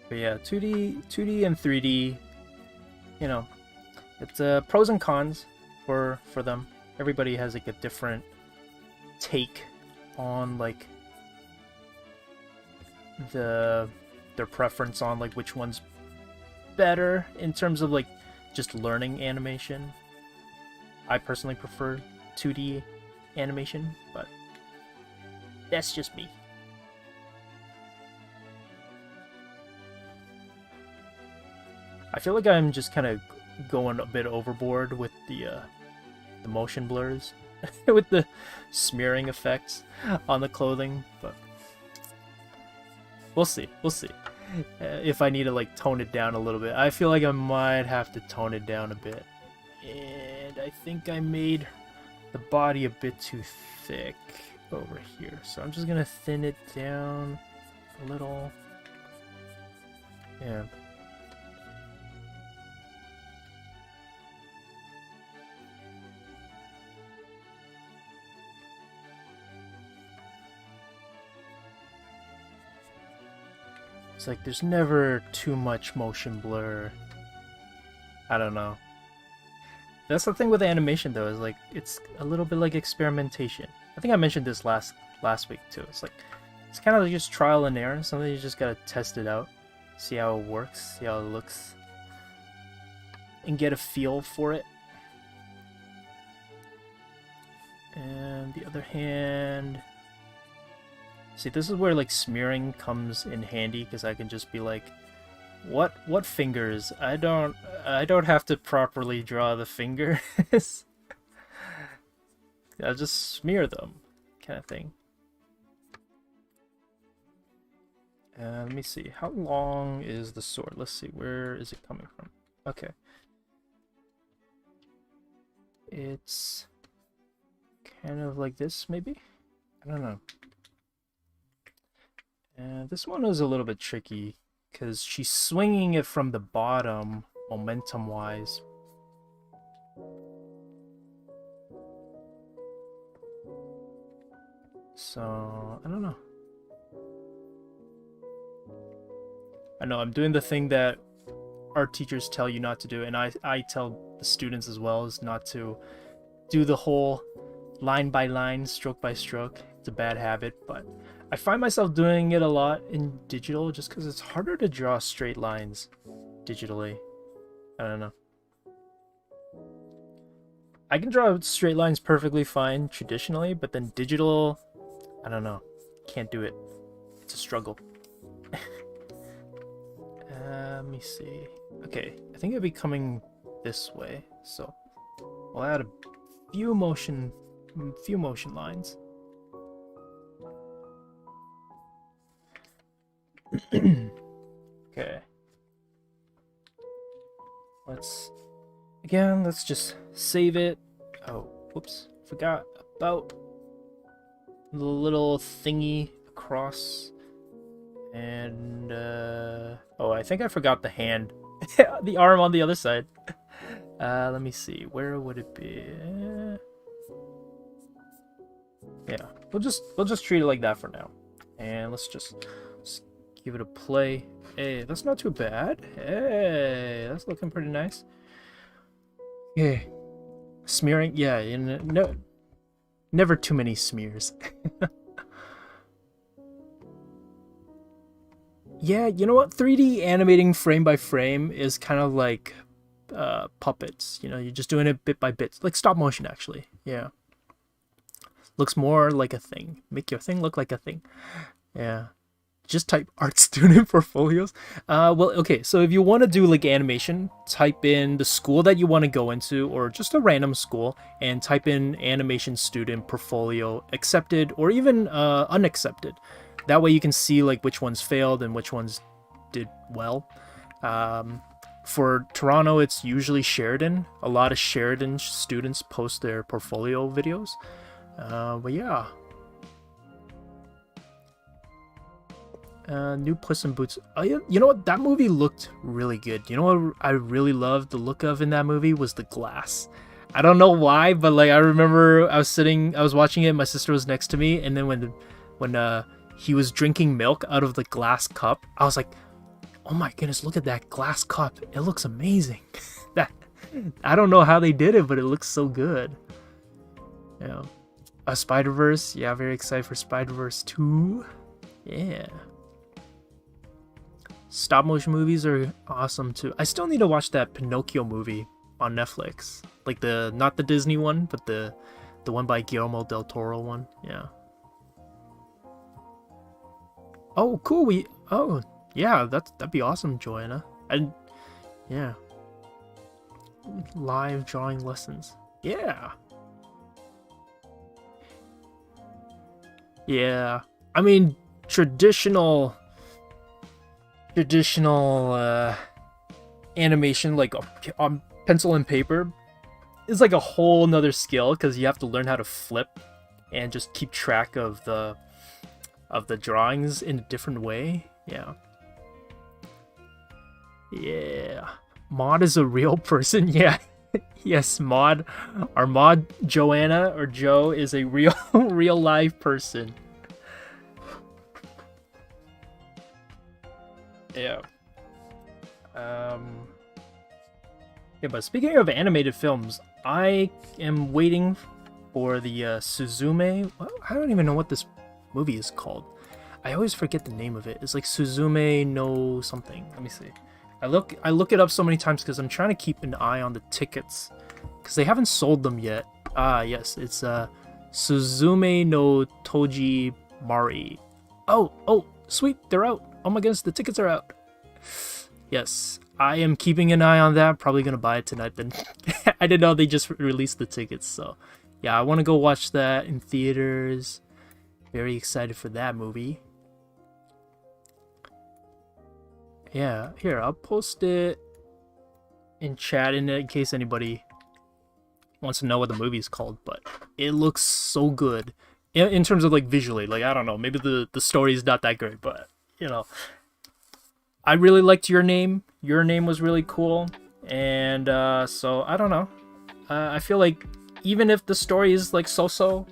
But yeah, 2D and 3D, you know, it's pros and cons for them. Everybody has like a different take on like the their preference on like which one's better in terms of like just learning animation. I personally prefer 2D animation, but that's just me. I feel like I'm just kind of going a bit overboard with the motion blurs, with the smearing effects on the clothing, but we'll see. We'll see. If I need to like tone it down a little bit. I feel like I might have to tone it down a bit. And I think I made the body a bit too thick over here. So I'm just gonna thin it down a little. Yeah. It's like there's never too much motion blur. I don't know. That's the thing with animation though, is like it's a little bit like experimentation. I think I mentioned this last week too. It's like it's kind of like just trial and error. Something you just gotta test it out, see how it works, see how it looks, and get a feel for it. And the other hand, see, this is where like smearing comes in handy, because I can just be like, what fingers? I don't have to properly draw the fingers. I'll just smear them, kind of thing. Let me see, how long is the sword? Let's see, where is it coming from? Okay. It's kind of like this, maybe? I don't know. And this one is a little bit tricky because she's swinging it from the bottom, momentum-wise. So, I don't know. I know, I'm doing the thing that art teachers tell you not to do, and I tell the students as well, is not to do the whole line by line, stroke by stroke. It's a bad habit, but I find myself doing it a lot in digital just because it's harder to draw straight lines digitally. I don't know. I can draw straight lines perfectly fine traditionally, but then digital, I don't know. Can't do it. It's a struggle. Let me see. Okay, I think it'll be coming this way, so I'll add a few motion lines. Okay. Let's just save it. Oh, whoops. Forgot about the little thingy across. And, oh, I think I forgot the hand. The arm on the other side. Let me see. Where would it be? Yeah, we'll just treat it like that for now. And let's just give it a play. Hey, that's not too bad. Hey, that's looking pretty nice. Yeah, smearing. Yeah, no, never too many smears. Yeah, you know what? 3D animating frame by frame is kind of like puppets. You know, you're just doing it bit by bit, like stop motion actually. Yeah, looks more like a thing. Make your thing look like a thing. Yeah. Just type art student portfolios. Well, okay, so if you want to do like animation, type in the school that you want to go into, or just a random school, and type in animation student portfolio accepted or even unaccepted. That way you can see like which ones failed and which ones did well. For Toronto, it's usually Sheridan. A lot of Sheridan students post their portfolio videos. But yeah. New Puss in Boots. Oh, you know what? That movie looked really good. You know what I really loved the look of in that movie was the glass. I don't know why, but like I remember I was watching it. My sister was next to me, and then when he was drinking milk out of the glass cup, I was like, oh my goodness, look at that glass cup. It looks amazing. I don't know how they did it, but it looks so good. Yeah. Spider-Verse. Yeah, very excited for Spider-Verse 2. Yeah. Stop motion movies are awesome too. I still need to watch that Pinocchio movie on Netflix. Like not the Disney one, but the one by Guillermo del Toro one. Yeah. Oh, cool. Yeah, that'd be awesome, Joanna. Yeah. Live drawing lessons. Yeah. Yeah. I mean, traditional animation, like on pencil and paper, is like a whole nother skill, because you have to learn how to flip and just keep track of the drawings in a different way. Yeah. Yeah. Mod is a real person. Yeah. Yes, Mod. Our Mod Joanna or Joe is a real live person. Yeah. Yeah, but speaking of animated films, I am waiting for the Suzume. I don't even know what this movie is called. I always forget the name of it. It's like Suzume no something. Let me see. I look it up so many times because I'm trying to keep an eye on the tickets, because they haven't sold them yet. Yes, it's Suzume no Toji Mari. Oh, sweet, they're out. Oh my goodness, the tickets are out. Yes, I am keeping an eye on that. Probably gonna buy it tonight then. I didn't know they just released the tickets, so yeah, I want to go watch that in theaters. Very excited for that movie. Yeah, here, I'll post it in chat in case anybody wants to know what the movie is called, but it looks so good in terms of like visually. Like, I don't know, maybe the story is not that great, but you know, I really liked Your Name. Your Name was really cool, and so I don't know. I feel like even if the story is like so-so,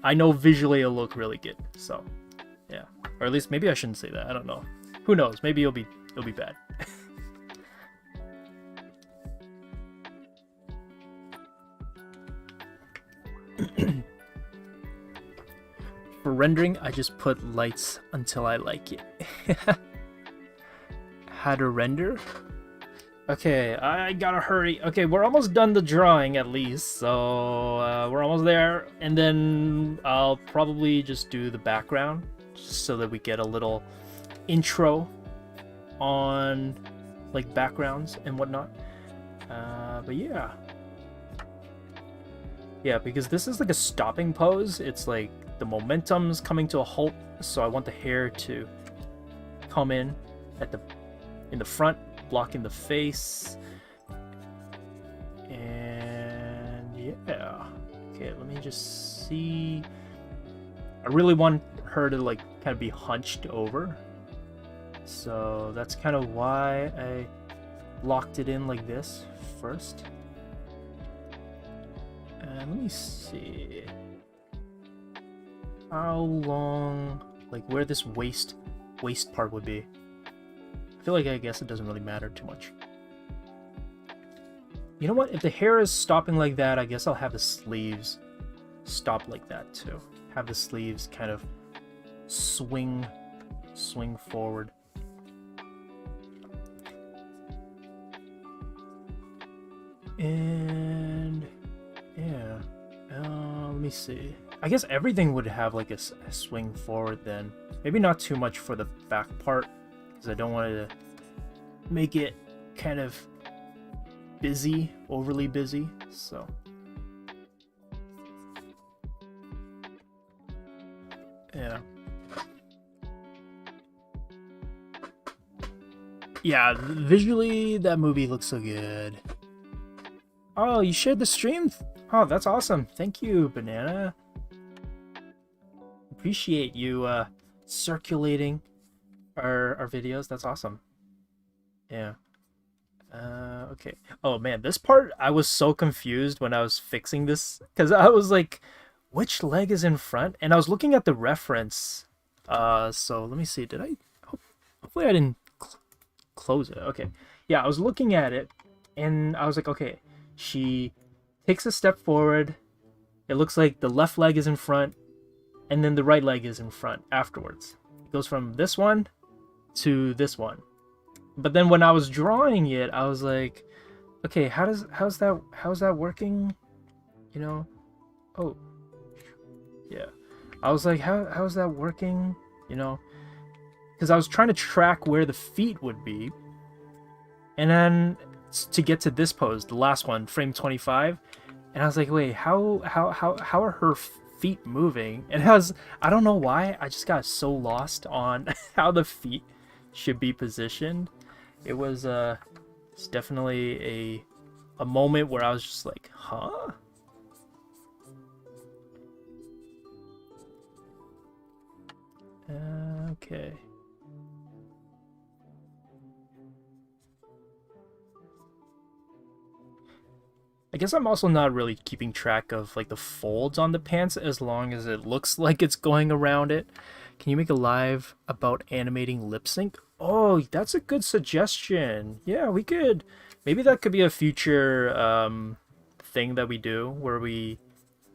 I know visually it'll look really good. So yeah, or at least maybe I shouldn't say that. I don't know. Who knows? Maybe it'll be bad. For rendering, I just put lights until I like it. How to render? Okay, I gotta hurry. Okay, we're almost done the drawing at least, so we're almost there. And then I'll probably just do the background, just so that we get a little intro on like backgrounds and whatnot. But yeah, because this is like a stopping pose. It's like the momentum's coming to a halt, so I want the hair to come in in the front, blocking the face. And yeah, okay, let me just see. I really want her to like kind of be hunched over, so that's kind of why I locked it in like this first. And let me see how long, like where this waist part would be. I feel like, I guess it doesn't really matter too much. You know what? If the hair is stopping like that, I guess I'll have the sleeves stop like that too. Have the sleeves kind of swing forward. And yeah, let me see. I guess everything would have like a swing forward then. Maybe not too much for the back part, because I don't want to make it kind of busy, overly busy. So yeah, visually that movie looks so good. Oh, you shared the stream? Oh, that's awesome. Thank you, Banana. Appreciate you circulating our videos. That's awesome. Yeah. Okay. Oh man, this part I was so confused when I was fixing this, because I was like, which leg is in front? And I was looking at the reference. So let me see. Did I? Hopefully I didn't close it. Okay. Yeah, I was looking at it, and I was like, okay. She takes a step forward. It looks like the left leg is in front, and then the right leg is in front afterwards. It goes from this one to this one. But then when I was drawing it, I was like, okay, how's that working? You know? Oh, yeah. I was like, how's that working? You know? Because I was trying to track where the feet would be, and then to get to this pose, the last one, frame 25, and I was like, wait, how are her feet moving? And I don't know why, I just got so lost on how the feet should be positioned. It was it's definitely a moment where I was just like, huh? Okay. I guess I'm also not really keeping track of like the folds on the pants as long as it looks like it's going around it. Can you make a live about animating lip sync? Oh, that's a good suggestion. Yeah, we could. Maybe that could be a future thing that we do where we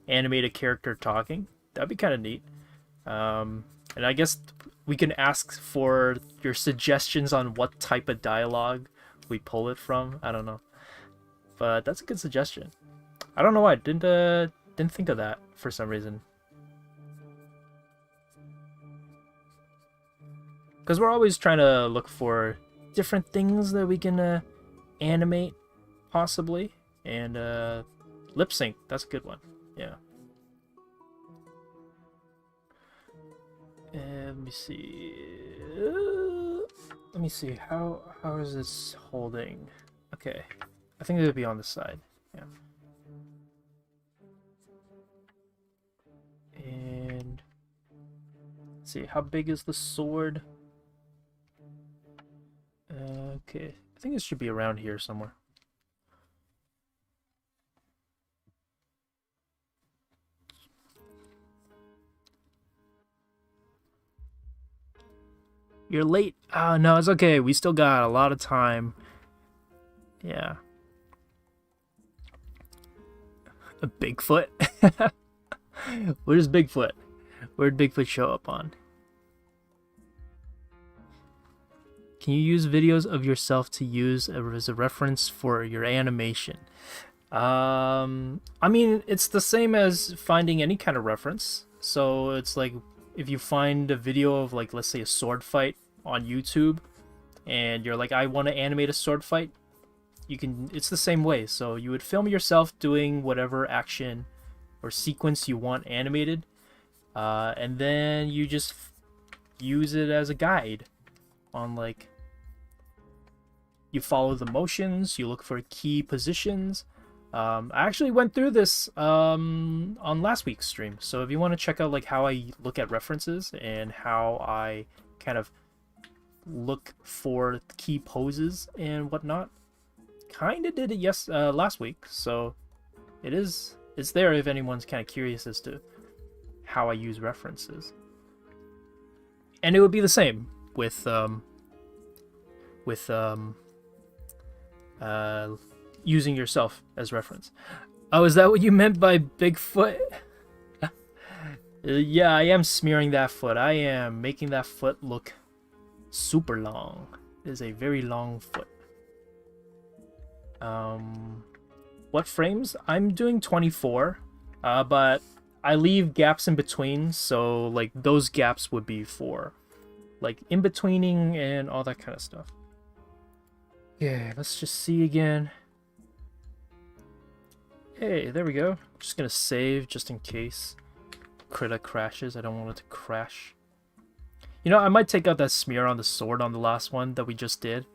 animate a character talking. That'd be kind of neat. And I guess we can ask for your suggestions on what type of dialogue we pull it from. I don't know. But that's a good suggestion. I don't know why I didn't think of that for some reason. Because we're always trying to look for different things that we can animate, possibly. And lip sync, that's a good one. Yeah. Let me see. Let me see. How is this holding? Okay. I think it would be on the side. Yeah. And let's see, how big is the sword? Okay. I think it should be around here somewhere. You're late. Oh, no, it's okay. We still got a lot of time. Yeah. A Bigfoot? Where's Bigfoot? Where'd Bigfoot show up on? Can you use videos of yourself to use as a reference for your animation? I mean, it's the same as finding any kind of reference. So it's like if you find a video of, like, let's say a sword fight on YouTube, and you're like, I want to animate a sword fight, you can. It's the same way. So you would film yourself doing whatever action or sequence you want animated, and then you just use it as a guide on, like, you follow the motions, you look for key positions. I actually went through this on last week's stream, so if you want to check out like how I look at references and how I kind of look for key poses and whatnot, kind of did it last week, so it's there if anyone's kind of curious as to how I use references. And it would be the same with using yourself as reference. Oh, is that what you meant by Bigfoot? Yeah, I am smearing that foot. I am making that foot look super long. It is a very long foot. What frames? I'm doing 24, but I leave gaps in between, so like those gaps would be for like in betweening and all that kind of stuff. Yeah, let's just see again. Hey, there we go. I'm just gonna save just in case Krita crashes. I don't want it to crash. You know, I might take out that smear on the sword on the last one that we just did,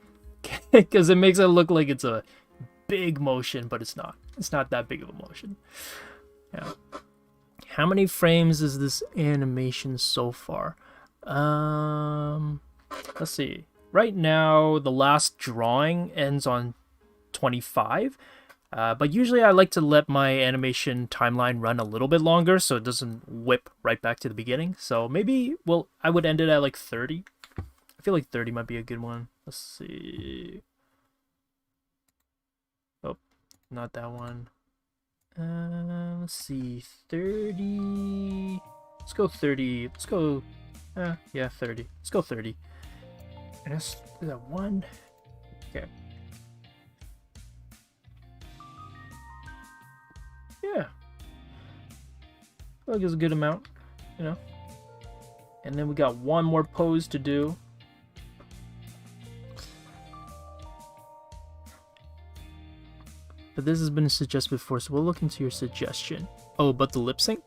because it makes it look like it's a big motion, but it's not. It's not that big of a motion. Yeah. How many frames is this animation so far? Let's see. Right now, the last drawing ends on 25. But usually I like to let my animation timeline run a little bit longer so it doesn't whip right back to the beginning. So maybe, well, I would end it at like 30. I feel like 30 might be a good one. Let's see. Oh, not that one. Let's see. 30. Let's go 30. Let's go. Yeah, 30. Let's go 30. And that's that one. Okay. Yeah. I feel like it's a good amount, you know. And then we got one more pose to do. But this has been suggested before, so we'll look into your suggestion. Oh, but the lip sync?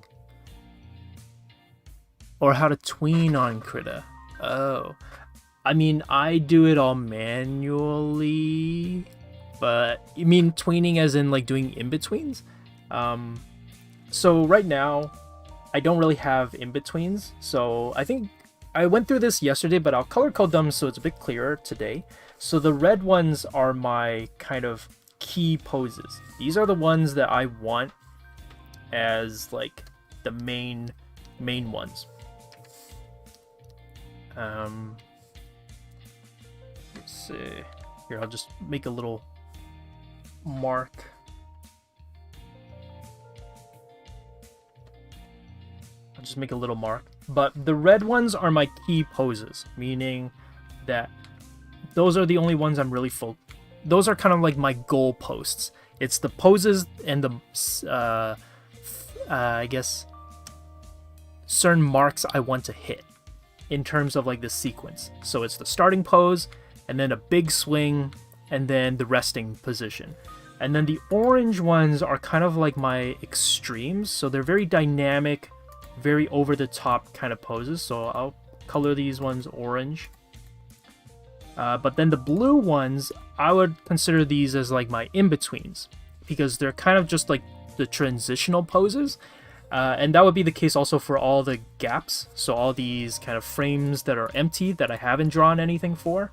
Or how to tween on Krita. Oh. I mean, I do it all manually, but you mean tweening as in like doing in-betweens? So right now, I don't really have in-betweens, so I think I went through this yesterday, but I'll color code them so it's a bit clearer today. So the red ones are my kind of key poses. These are the ones that I want as like the main ones. Let's see. Here, I'll just make a little mark. I'll just make a little mark. But the red ones are my key poses, meaning that those are the only ones I'm really those are kind of like my goal posts. It's the poses and the, I guess, certain marks I want to hit in terms of like the sequence. So it's the starting pose, and then a big swing, and then the resting position. And then the orange ones are kind of like my extremes. So they're very dynamic, very over the top kind of poses. So I'll color these ones orange. But then the blue ones, I would consider these as like my in-betweens, because they're kind of just like the transitional poses. And that would be the case also for all the gaps. So all these kind of frames that are empty that I haven't drawn anything for,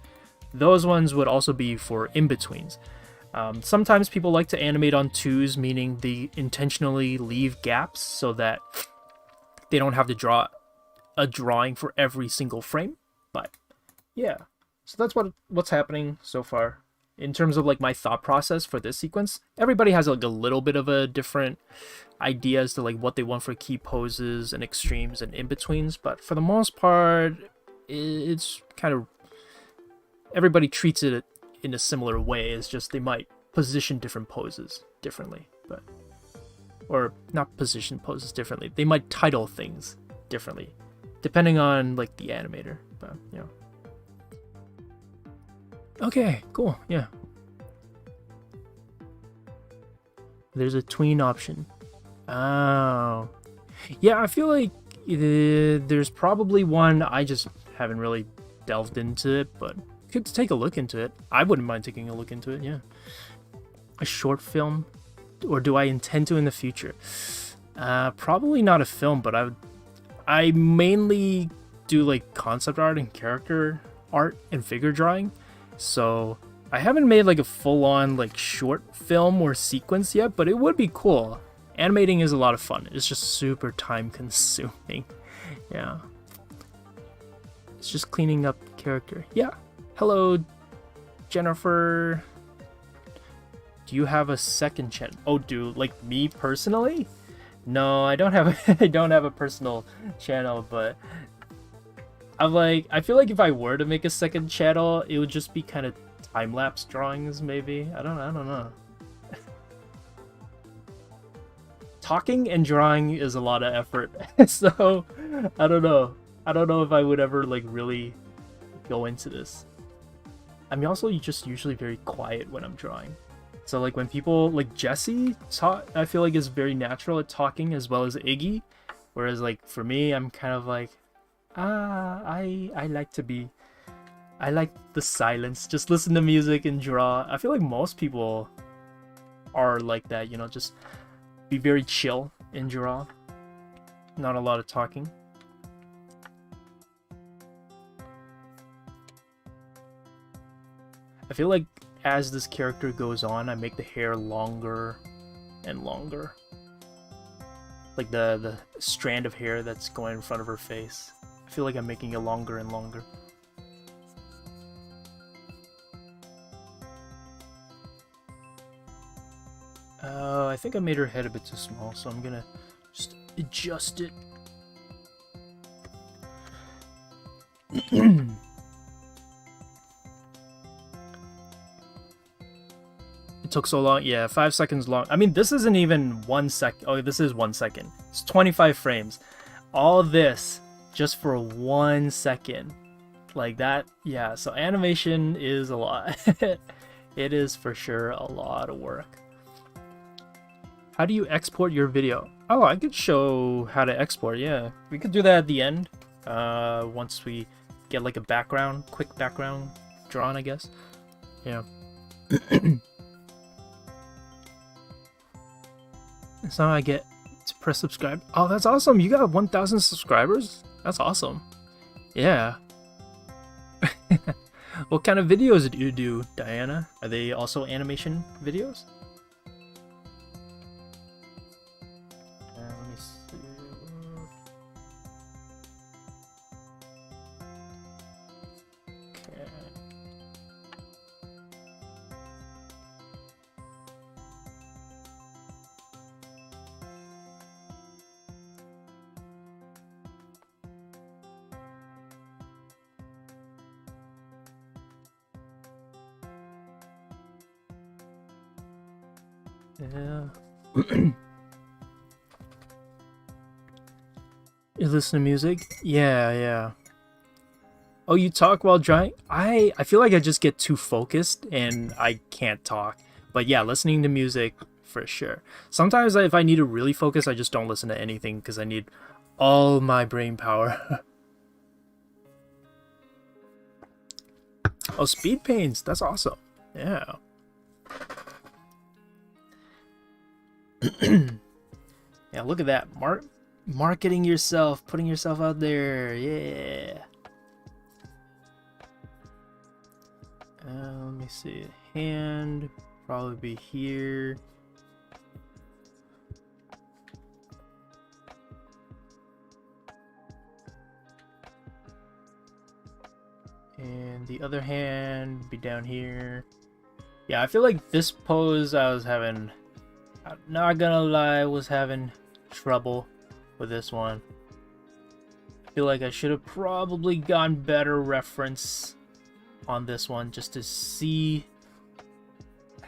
those ones would also be for in-betweens. Sometimes people like to animate on twos, meaning they intentionally leave gaps so that they don't have to draw a drawing for every single frame. But yeah, so that's what's happening so far in terms of like my thought process for this sequence. Everybody has like a little bit of a different idea as to like what they want for key poses and extremes and in-betweens, but for the most part, it's kind of everybody treats it in a similar way. It's just they might position different poses differently, but or not position poses differently. They might title things differently depending on like the animator, but you know. Okay, cool, yeah. There's a tween option. Oh. Yeah, I feel like there's probably one. I just haven't really delved into it, but could take a look into it. I wouldn't mind taking a look into it, yeah. A short film? Or do I intend to in the future? Probably not a film, but I mainly do like concept art and character art and figure drawing. So I haven't made like a full-on like short film or sequence yet, but it would be cool. Animating is a lot of fun. It's just super time consuming. Yeah. It's just cleaning up character. Yeah. Hello, Jennifer. Do you have a second channel? Oh, like me personally? No, I don't have I don't have a personal channel, but I feel like if I were to make a second channel, it would just be kind of time-lapse drawings, maybe. I don't know. Talking and drawing is a lot of effort, so I don't know. I don't know if I would ever like really go into this. I'm also just usually very quiet when I'm drawing. So like when people like Jesse talk, I feel like is very natural at talking as well as Iggy, whereas like for me, I'm kind of like, I like the silence, just listen to music and draw. I feel like most people are like that, you know, just be very chill and draw. Not a lot of talking. I feel like as this character goes on, I make the hair longer and longer. Like the strand of hair that's going in front of her face. I feel like I'm making it longer and longer. I think I made her head a bit too small, so I'm gonna just adjust it. It took so long. Yeah, 5 seconds long. I mean, this isn't even 1 sec. Oh, this is 1 second. It's 25 frames. All this just for 1 second. Like that. Yeah, so animation is a lot. It is for sure a lot of work. How do you export your video? Oh, I could show how to export. Yeah, we could do that at the end. Once we get like a background, quick background drawn, I guess. Yeah. So I get to press subscribe. Oh, that's awesome. You got 1,000 subscribers? That's awesome. Yeah. What kind of videos do you do, Diana? Are they also animation videos? Let me see. Okay. Yeah. You listen to music? Yeah, yeah. Oh, you talk while drawing? I feel like I just get too focused and I can't talk. But yeah, listening to music for sure. Sometimes if I need to really focus, I just don't listen to anything because I need all my brain power. Oh, speed paints. That's awesome. Yeah. Yeah, look at that. Marketing yourself, putting yourself out there. Yeah. Let me see. Hand probably be here. And the other hand be down here. Yeah, I feel like this pose I was having, I'm not gonna lie, was having trouble with this one. I feel like I should have probably gotten better reference on this one just to see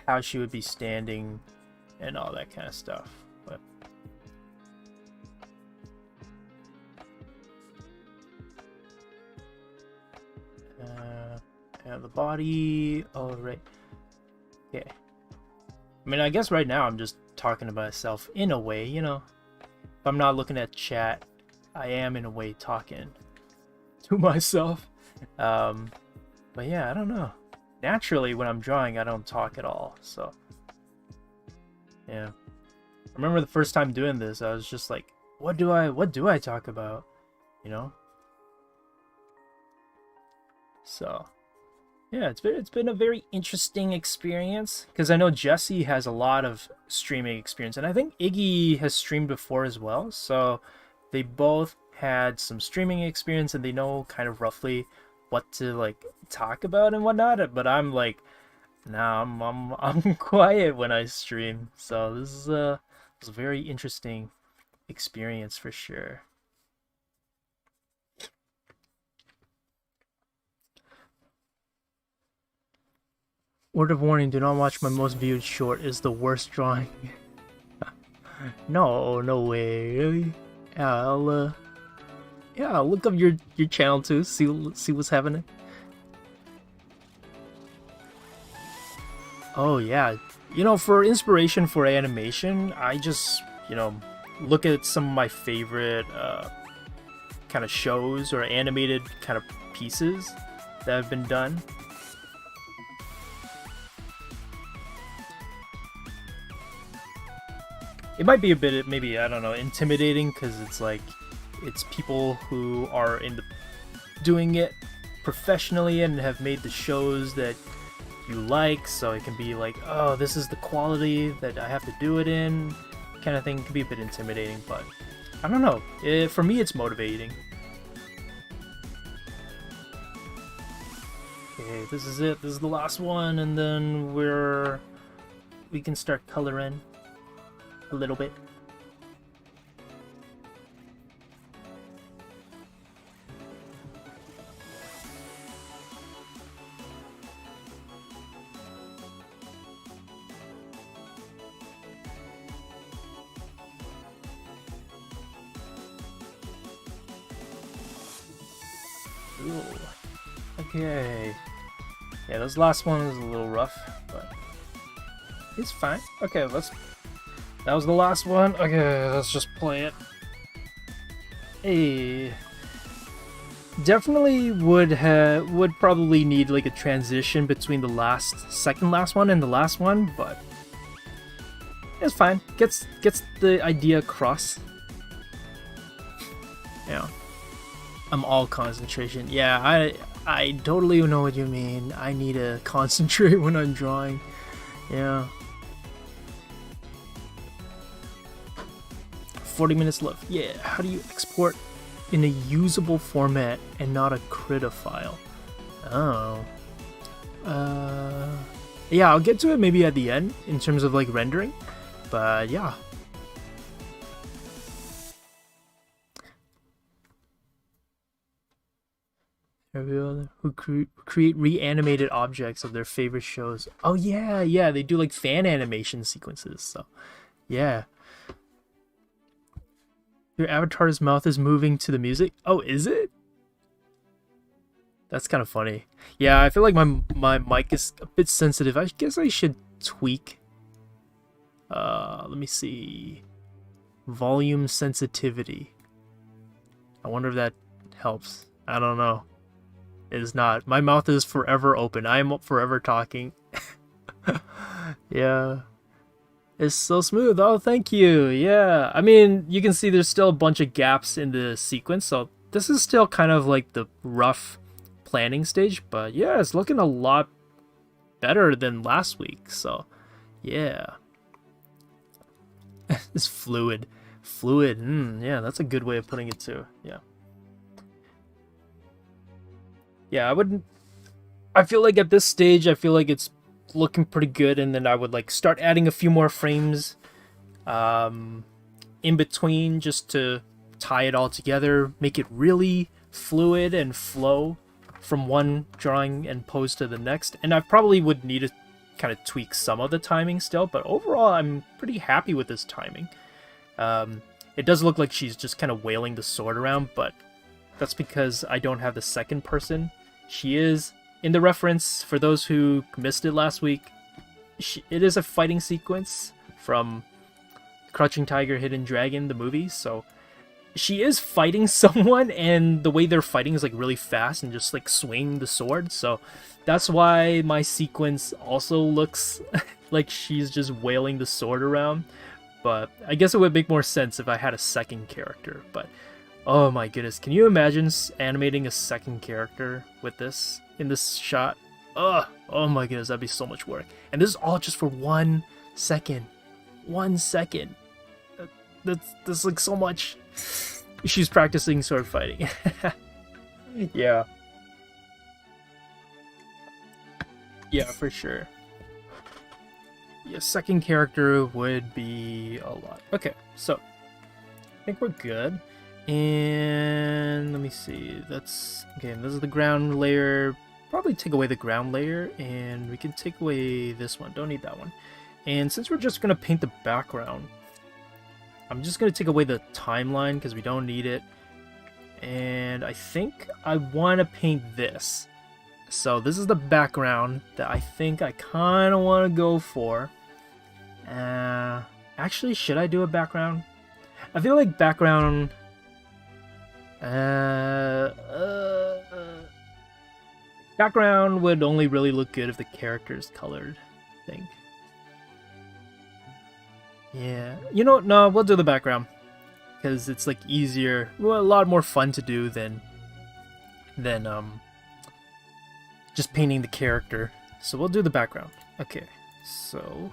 how she would be standing and all that kind of stuff. But and the body. Oh, right. Okay. I mean, I guess right now I'm just talking to myself in a way, you know. If I'm not looking at chat, I am in a way talking to myself. But yeah, I don't know. Naturally, when I'm drawing, I don't talk at all. So yeah, I remember the first time doing this, I was just like, what do I talk about? You know. So yeah, it's been a very interesting experience because I know Jesse has a lot of streaming experience, and I think Iggy has streamed before as well. So they both had some streaming experience, and they know kind of roughly what to like talk about and whatnot. But I'm like, nah, I'm quiet when I stream. So this is a very interesting experience for sure. Word of warning, do not watch my most viewed short. Is the worst drawing. No way. Really? Yeah, I'll look up your channel too. See what's happening. Oh yeah, you know, for inspiration for animation, I just, you know, look at some of my favorite kind of shows or animated kind of pieces that have been done. It might be a bit, maybe, I don't know, intimidating because it's like, it's people who are doing it professionally and have made the shows that you like, so it can be like, oh, this is the quality that I have to do it in, kind of thing. It can be a bit intimidating, but I don't know. For me, it's motivating. Okay, this is it. This is the last one, and then we can start coloring a little bit. Ooh. Okay. Yeah, this last one was a little rough, but it's fine. Okay, that was the last one. Okay, let's just play it. Hey. Definitely would probably need like a transition between the second last one and the last one, but it's fine. Gets the idea across. Yeah. I'm all concentration. Yeah, I totally know what you mean. I need to concentrate when I'm drawing. Yeah. 40 minutes left. Yeah, how do you export in a usable format and not a Krita file? Oh. Yeah, I'll get to it maybe at the end in terms of like rendering. But yeah. Who create reanimated objects of their favorite shows. Oh yeah, they do like fan animation sequences. So yeah. Your avatar's mouth is moving to the music. Oh, is it? That's kind of funny. Yeah, I feel like my mic is a bit sensitive. I guess I should tweak. Let me see. Volume sensitivity. I wonder if that helps. I don't know. It is not. My mouth is forever open. I am forever talking. Yeah. It's so smooth. Oh, thank you. Yeah. I mean, you can see there's still a bunch of gaps in the sequence, so this is still kind of like the rough planning stage, but yeah, it's looking a lot better than last week, so yeah. It's fluid. Fluid. Yeah, that's a good way of putting it too. Yeah. Yeah, I feel like at this stage, I feel like it's looking pretty good, and then I would like start adding a few more frames in between just to tie it all together, make it really fluid and flow from one drawing and pose to the next. And I probably would need to kind of tweak some of the timing still, but overall I'm pretty happy with this timing. It does look like she's just kind of wailing the sword around, but that's because I don't have the second person. She is, in the reference, for those who missed it last week, it is a fighting sequence from Crouching Tiger, Hidden Dragon, the movie, so she is fighting someone, and the way they're fighting is like really fast and just like swing the sword, so that's why my sequence also looks like she's just wailing the sword around. But I guess it would make more sense if I had a second character. But oh my goodness, can you imagine animating a second character with this in this shot? Oh my goodness, that'd be so much work. And this is all just for 1 second. 1 second. That's like so much. She's practicing sword fighting. Yeah. Yeah, for sure. Yeah, second character would be a lot. Okay, so I think we're good. And let me see. That's okay. This is the ground layer. Probably take away the ground layer, and we can take away this one. Don't need that one. And since we're just gonna paint the background, I'm just gonna take away the timeline because we don't need it. And I think I want to paint this. So this is the background that I think I kind of want to go for. Actually, should I do a background? I feel like background. Background would only really look good if the character is colored, I think. Yeah, you know, no, we'll do the background because it's like easier, well, a lot more fun to do than just painting the character. So we'll do the background. Okay, so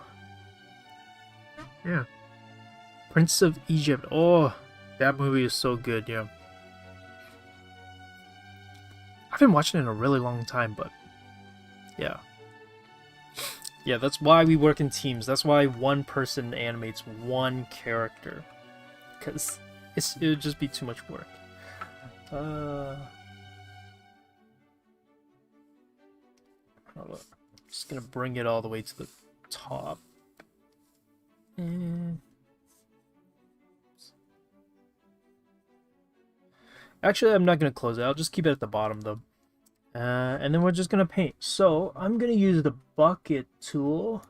yeah, Prince of Egypt. Oh, that movie is so good. Yeah, I've been watching it in a really long time, but yeah. Yeah, that's why we work in teams. That's why one person animates one character. Because it would just be too much work. I'm just going to bring it all the way to the top. Actually, I'm not going to close it. I'll just keep it at the bottom, though. And then we're just going to paint. So I'm going to use the bucket tool.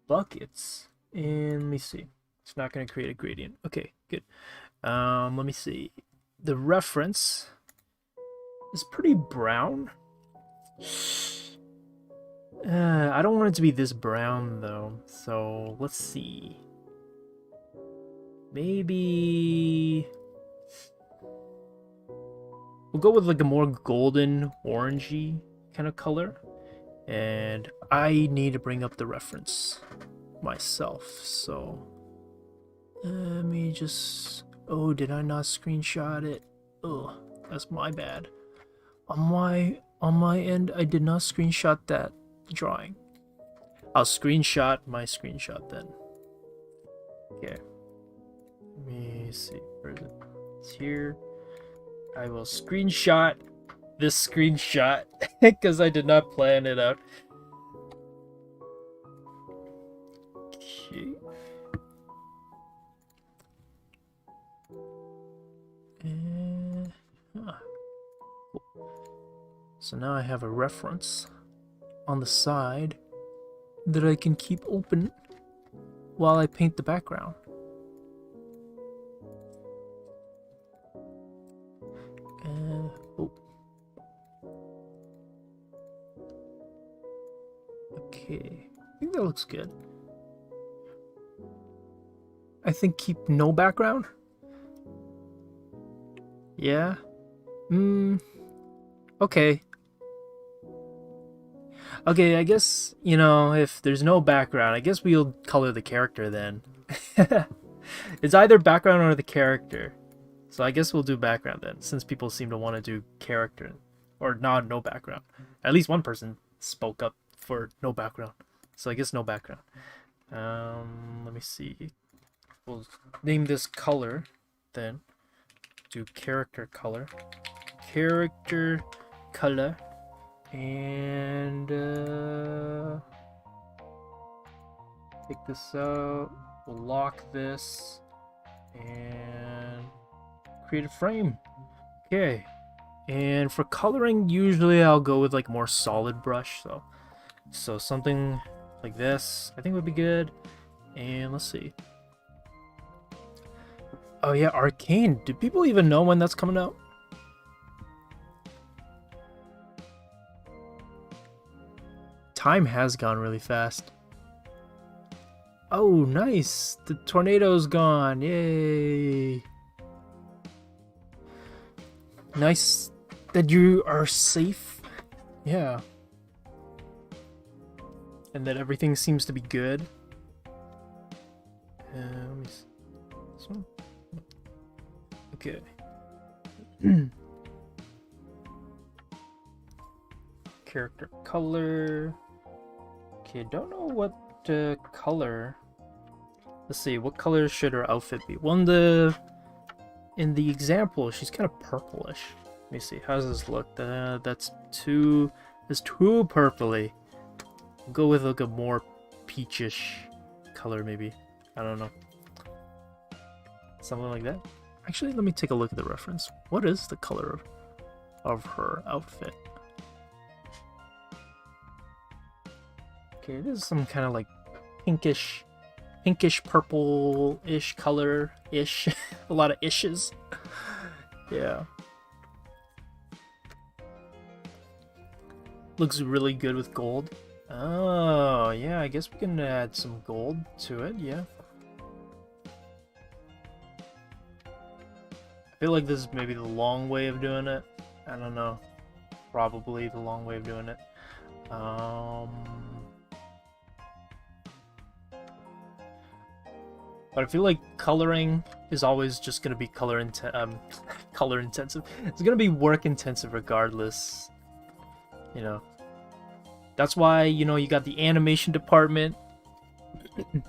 Buckets. And let me see. It's not going to create a gradient. Okay, good. Let me see. The reference is pretty brown. I don't want it to be this brown, though. So let's see. Maybe we'll go with like a more golden orangey kind of color. And I need to bring up the reference myself. So let me just... Oh, did I not screenshot it? Oh, that's my bad. On my end, I did not screenshot that drawing. I'll screenshot my screenshot then. Okay. Let me see. Where is it? It's here. I will screenshot this screenshot because I did not plan it out. Okay. So now I have a reference on the side that I can keep open while I paint the background. Oh. Okay, I think that looks good. I think keep no background. Yeah. Okay. Okay, I guess, you know, if there's no background, I guess we'll color the character then. It's either background or the character. So I guess we'll do background then, since people seem to want to do character. Or no background. At least one person spoke up for no background. So I guess no background. Let me see. We'll name this color then. Do character color. Character color. And take this out. We'll lock this. And create a frame. Okay. And for coloring, usually I'll go with like more solid brush. So something like this I think would be good. And let's see. Oh yeah, Arcane. Do people even know when that's coming out? Time has gone really fast. Oh, nice. The tornado's gone. Yay. Nice that you are safe. Yeah. And that everything seems to be good. Let me see. This one? Okay. Character color. Okay, don't know what color. Let's see, what color should her outfit be? Well, in the example, she's kind of purplish. Let me see, how does this look? That's too purpley. Go with like a more peachish color, maybe. I don't know. Something like that. Actually, let me take a look at the reference. What is the color of her outfit? Okay, it is some kind of like pinkish purple-ish color-ish. A lot of ishes. Yeah. Looks really good with gold. Oh, yeah, I guess we can add some gold to it, yeah. I feel like this is maybe the long way of doing it. I don't know. Probably the long way of doing it. But I feel like coloring is always just going to be color intensive. It's going to be work intensive regardless. You know. That's why, you know, you got the animation department. You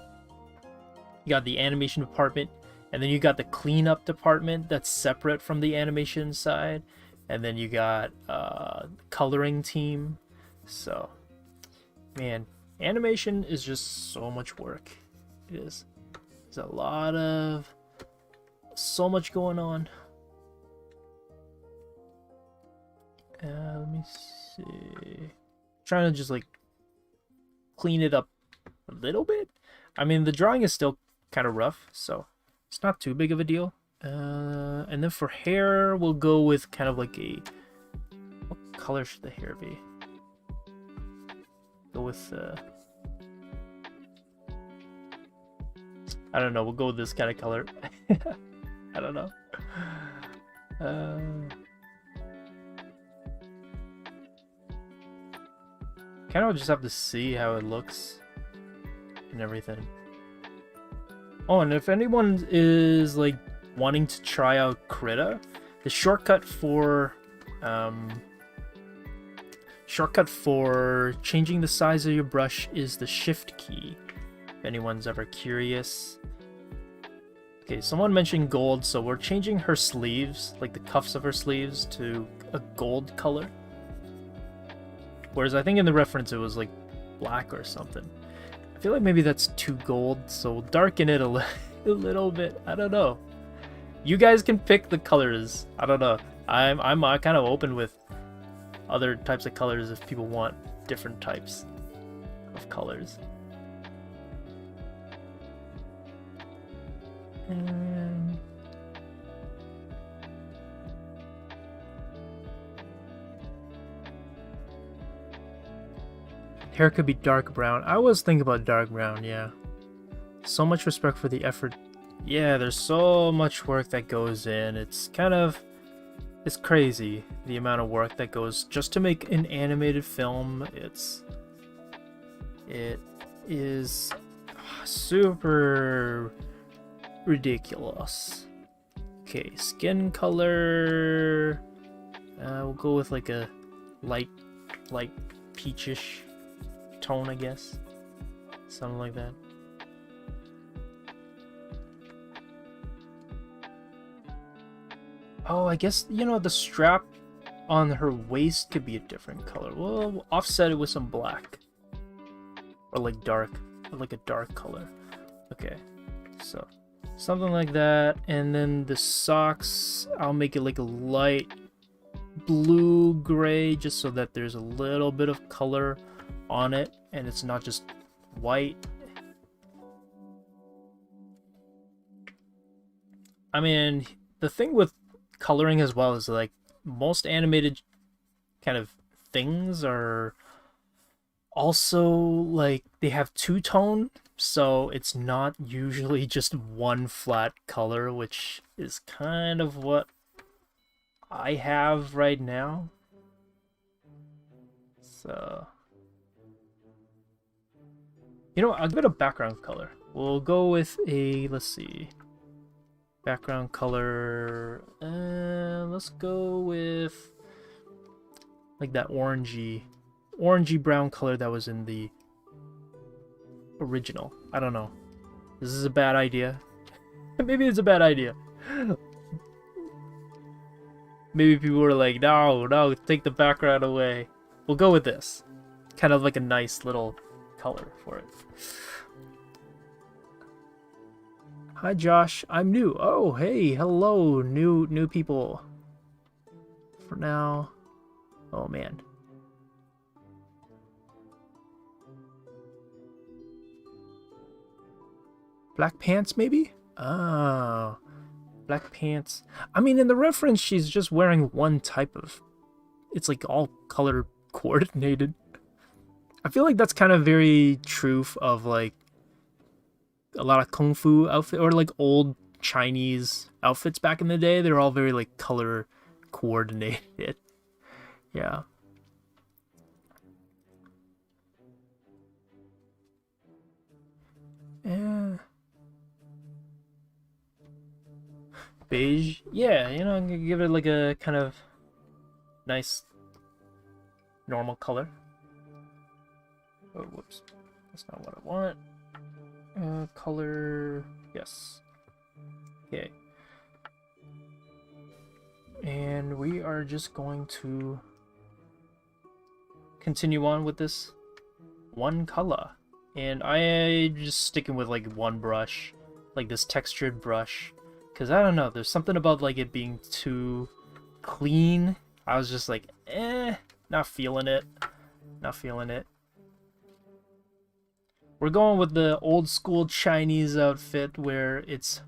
got the animation department. And then you got the cleanup department that's separate from the animation side. And then you got coloring team. So, man, animation is just so much work. It is. There's so much going on. Let me see. Trying to just like clean it up a little bit. I mean, the drawing is still kind of rough, so it's not too big of a deal. And then for hair, we'll go with kind of like a... What color should the hair be? Go with... I don't know, we'll go with this kind of color. I don't know. Kind of just have to see how it looks and everything. Oh, and if anyone is like wanting to try out Krita, the shortcut for changing the size of your brush is the shift key. If anyone's ever curious. Okay, someone mentioned gold, so we're changing her sleeves, like the cuffs of her sleeves, to a gold color. Whereas I think in the reference it was like black or something. I feel like maybe that's too gold, so we'll darken it a little bit. I don't know. You guys can pick the colors. I don't know. I'm kind of open with other types of colors if people want different types of colors. And hair could be dark brown. I was thinking about dark brown, yeah. So much respect for the effort. Yeah, there's so much work that goes in. It's crazy the amount of work that goes just to make an animated film. It is super ridiculous. Okay, skin color. We'll go with like a light peachish tone, I guess. Something like that. Oh, I guess, you know, the strap on her waist could be a different color. We'll offset it with some black. Or like a dark color. Okay, so something like that. And then the socks, I'll make it like a light blue gray, just so that there's a little bit of color on it and it's not just white. I mean, the thing with coloring as well is like most animated kind of things are also like they have two-tone, so it's not usually just one flat color, which is kind of what I have right now. So, you know what, I'll give it a background color. We'll go with a, let's see, background color, let's go with like that orangey brown color that was in the original. I don't know. This is a bad idea. Maybe it's a bad idea. Maybe people were like, no, take the background away. We'll go with this. Kind of like a nice little color for it. Hi Josh, I'm new. Oh, hey, hello, new people. For now. Oh man. Black pants, maybe? Oh, black pants. I mean, in the reference, she's just wearing one type of... It's like all color coordinated. I feel like that's kind of very true of like a lot of kung fu outfit or like old Chinese outfits back in the day. They're all very like color coordinated. Yeah. Yeah. Beige. Yeah, you know, I'm gonna give it like a kind of nice normal color. Oh, whoops. That's not what I want. Color, yes. Okay. And we are just going to continue on with this one color. And I'm just sticking with like one brush, like this textured brush. Because I don't know, there's something about like it being too clean I was just like, not feeling it. Not feeling it. We're going with the old school Chinese outfit where it's,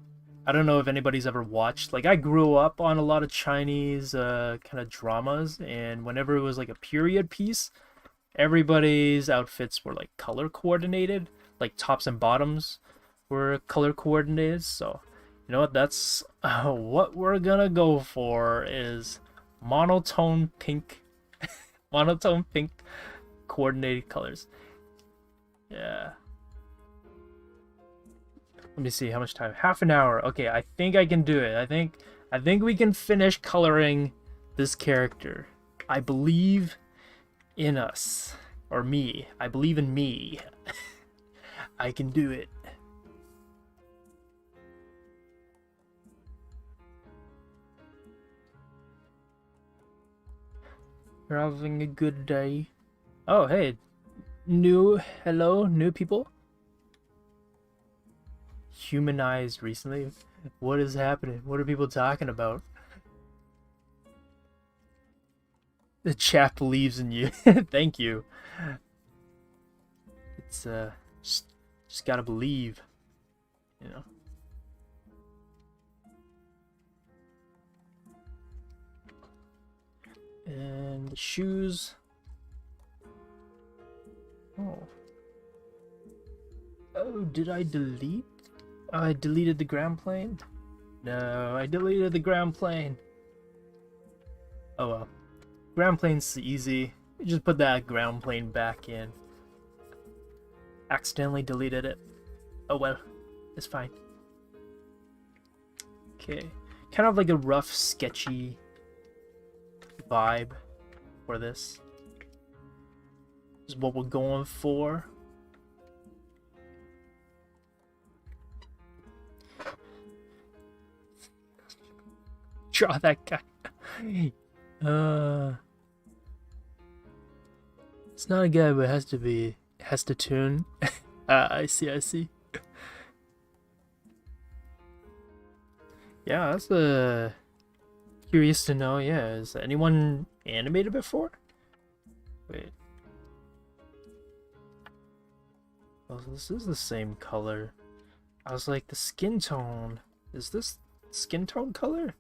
I don't know if anybody's ever watched, like I grew up on a lot of Chinese kind of dramas, and whenever it was like a period piece, everybody's outfits were like color coordinated, like tops and bottoms were color coordinated. So you know what, that's what we're gonna go for is monotone pink monotone pink coordinated colors. Yeah. Let me see how much time. Half an hour. Okay, I think I can do it. I think we can finish coloring this character. I believe in us. Or me. I believe in me. I can do it. You're having a good day. Oh, hey. Hello, new people? Humanized recently? What is happening? What are people talking about? The chat believes in you. Thank you. It's just gotta believe, you know. And the shoes. Oh, did I delete? Oh, I deleted the ground plane? No, I deleted the ground plane. Oh well. Ground plane's easy. You just put that ground plane back in. Accidentally deleted it. Oh well. It's fine. Okay. Kind of like a rough, sketchy vibe for this. This is what we're going for. Draw that guy. It's not a guy, but it has to tune. I see. Yeah, that's curious to know. Yeah, has anyone animated before? Wait. Oh, this is the same color. I was like, the skin tone. Is this skin tone color?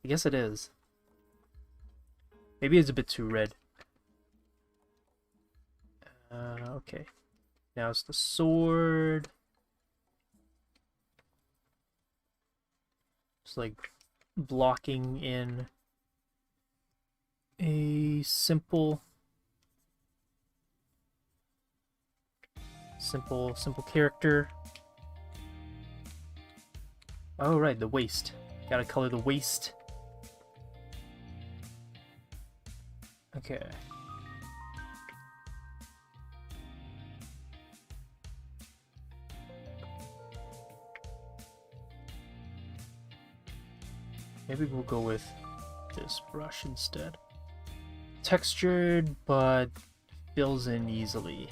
I guess it is. Maybe it's a bit too red. Okay. Now it's the sword. Just like blocking in a simple character. Oh right, the waist. Gotta color the waist. Okay. Maybe we'll go with this brush instead. Textured, but fills in easily.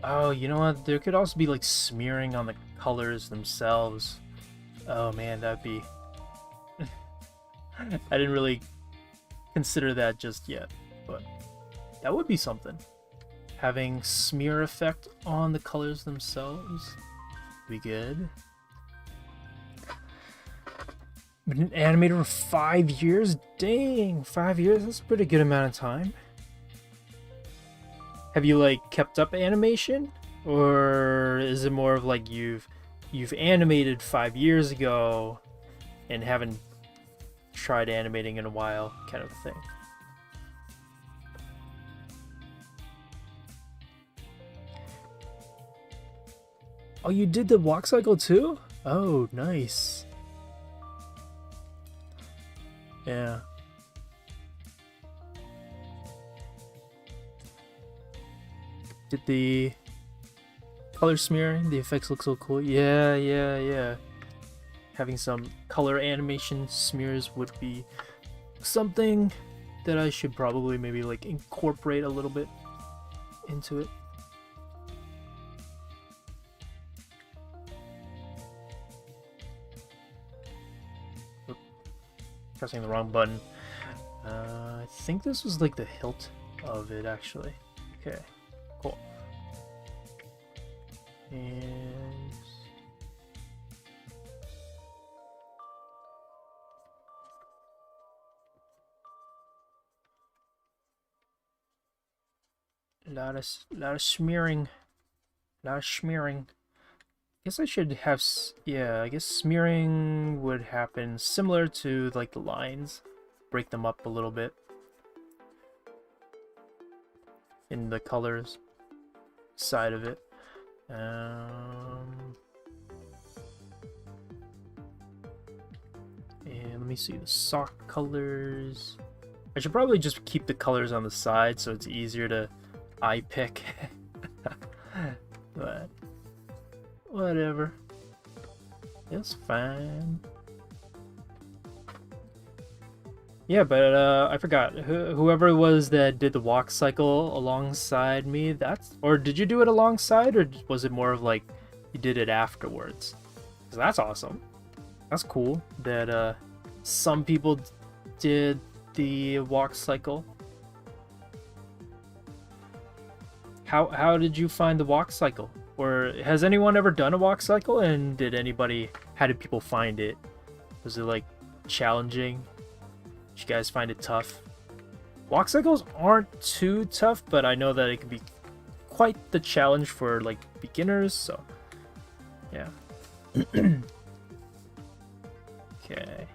Oh, you know what? There could also be like smearing on the colors themselves. Oh man, that'd be... I didn't really consider that just yet, but that would be something. Having smear effect on the colors themselves would be good. Been an animator for 5 years? Dang, 5 years? That's a pretty good amount of time. Have you like kept up animation, or is it more of like you've animated 5 years ago and haven't tried animating in a while, kind of thing? Oh, you did the walk cycle too? Oh, nice. Yeah. Did the color smearing, the effects look so cool. Yeah. Having some color animation smears would be something that I should probably maybe like incorporate a little bit into it. pressing the wrong button. I think this was like the hilt of it, actually. Okay, cool. And a lot of smearing, Guess I should have, yeah, I guess smearing would happen similar to like the lines. Break them up a little bit in the colors side of it. And let me see the sock colors. I should probably just keep the colors on the side so it's easier to eye pick. But whatever, it's fine. Yeah, but I forgot whoever it was that did the walk cycle alongside me. Or did you do it alongside, or was it more of like you did it afterwards? 'Cause that's awesome. That's cool that some people did the walk cycle. How did you find the walk cycle? Or has anyone ever done a walk cycle, and how did people find it? Was it like challenging? Did you guys find it tough? Walk cycles aren't too tough, but I know that it can be quite the challenge for like beginners, so yeah. Okay.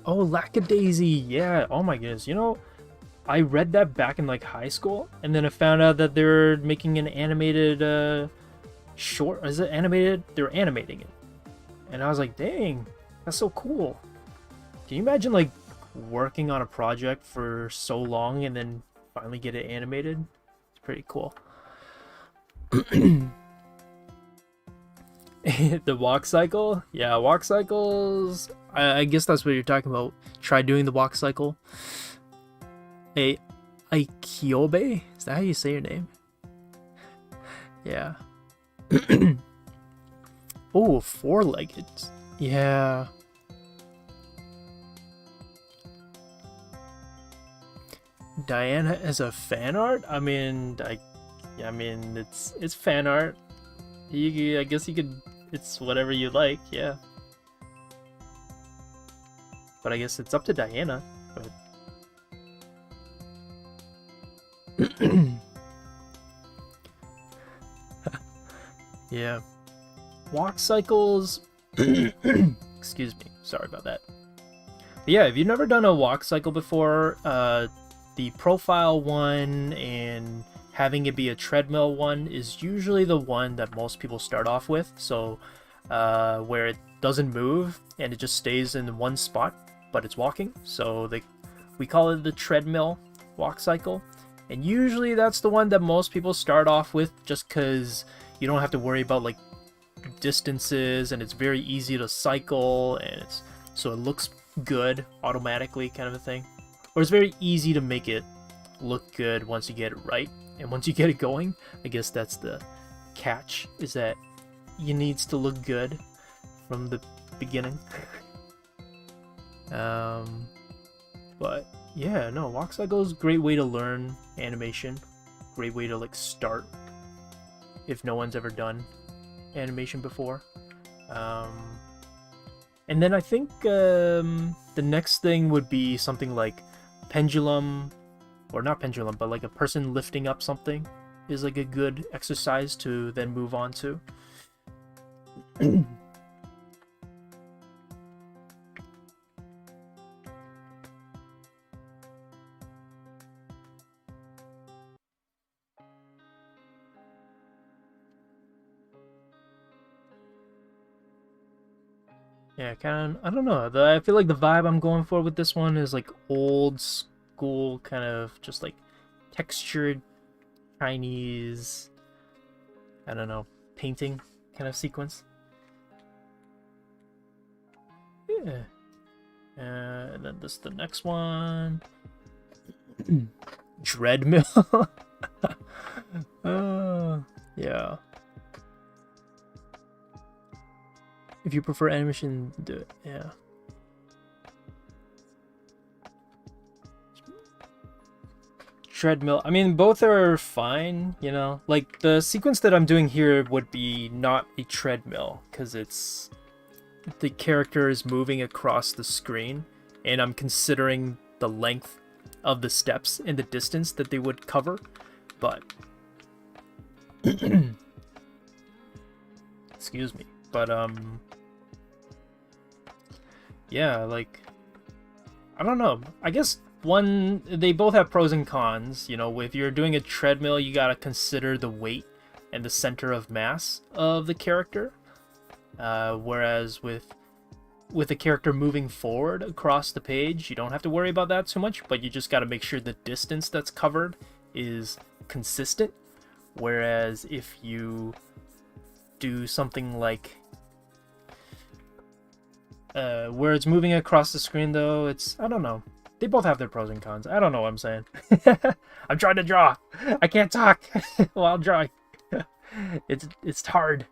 Oh, Lackadaisy, yeah. Oh my goodness. You know, I read that back in like high school, and then I found out that they're making an animated short. Is it animated? They're animating it. And I was like, dang, that's so cool. Can you imagine like working on a project for so long and then finally get it animated? It's pretty cool. The walk cycle? Yeah, walk cycles. I guess that's what you're talking about. Try doing the walk cycle. Aikyobe? Is that how you say your name? Yeah. Oh, four-legged. Yeah. Diana as a fan art? I mean, it's fan art. I guess you could. It's whatever you like, yeah. But I guess it's up to Diana. But yeah. Walk cycles. Excuse me. Sorry about that. But yeah, if you've never done a walk cycle before, the profile one and having it be a treadmill one is usually the one that most people start off with. So where it doesn't move and it just stays in one spot, but it's walking. So we call it the treadmill walk cycle. And usually that's the one that most people start off with, just because you don't have to worry about like distances, and it's very easy to cycle, and so it looks good automatically, kind of a thing. Or it's very easy to make it look good once you get it right. And once you get it going, I guess that's the catch, is that it needs to look good from the beginning. But yeah, no, walk cycle is a great way to learn animation. Great way to like start if no one's ever done animation before. And then I think the next thing would be something like pendulum, or not pendulum, but like a person lifting up something is like a good exercise to then move on to. Yeah, kind of, I don't know. I feel like the vibe I'm going for with this one is like old school, kind of just like textured Chinese, I don't know, painting kind of sequence. Yeah. And then this the next one. Dreadmill. Yeah. If you prefer animation, do it. Yeah. Treadmill. I mean, both are fine, you know? Like, the sequence that I'm doing here would be not a treadmill, because it's... the character is moving across the screen, and I'm considering the length of the steps and the distance that they would cover, but... excuse me. But, yeah, like... I don't know. I guess... they both have pros and cons. You know, if you're doing a treadmill, you gotta consider the weight and the center of mass of the character. Whereas with a character moving forward across the page, you don't have to worry about that too much, but you just gotta make sure the distance that's covered is consistent. Whereas if you do something like where it's moving across the screen, though, it's, I don't know. They both have their pros and cons. I don't know what I'm saying. I'm trying to draw. I can't talk while drawing. It's hard.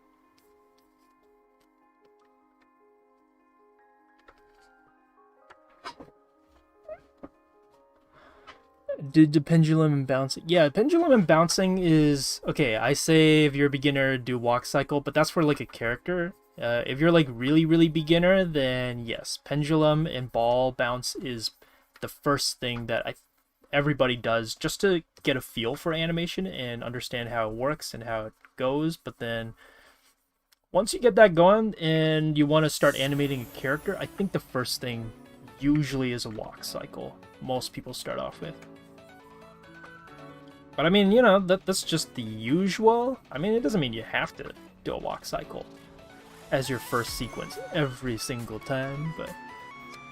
Did the pendulum and bouncing? Yeah, pendulum and bouncing is okay. I say if you're a beginner, do walk cycle, but that's for like a character. If you're like really beginner, then yes, pendulum and ball bounce is the first thing that everybody does just to get a feel for animation and understand how it works and how it goes. But then once you get that going and you want to start animating a character, I think the first thing usually is a walk cycle. Most people start off with. But I mean, you know, that's just the usual. I mean, it doesn't mean you have to do a walk cycle as your first sequence every single time, but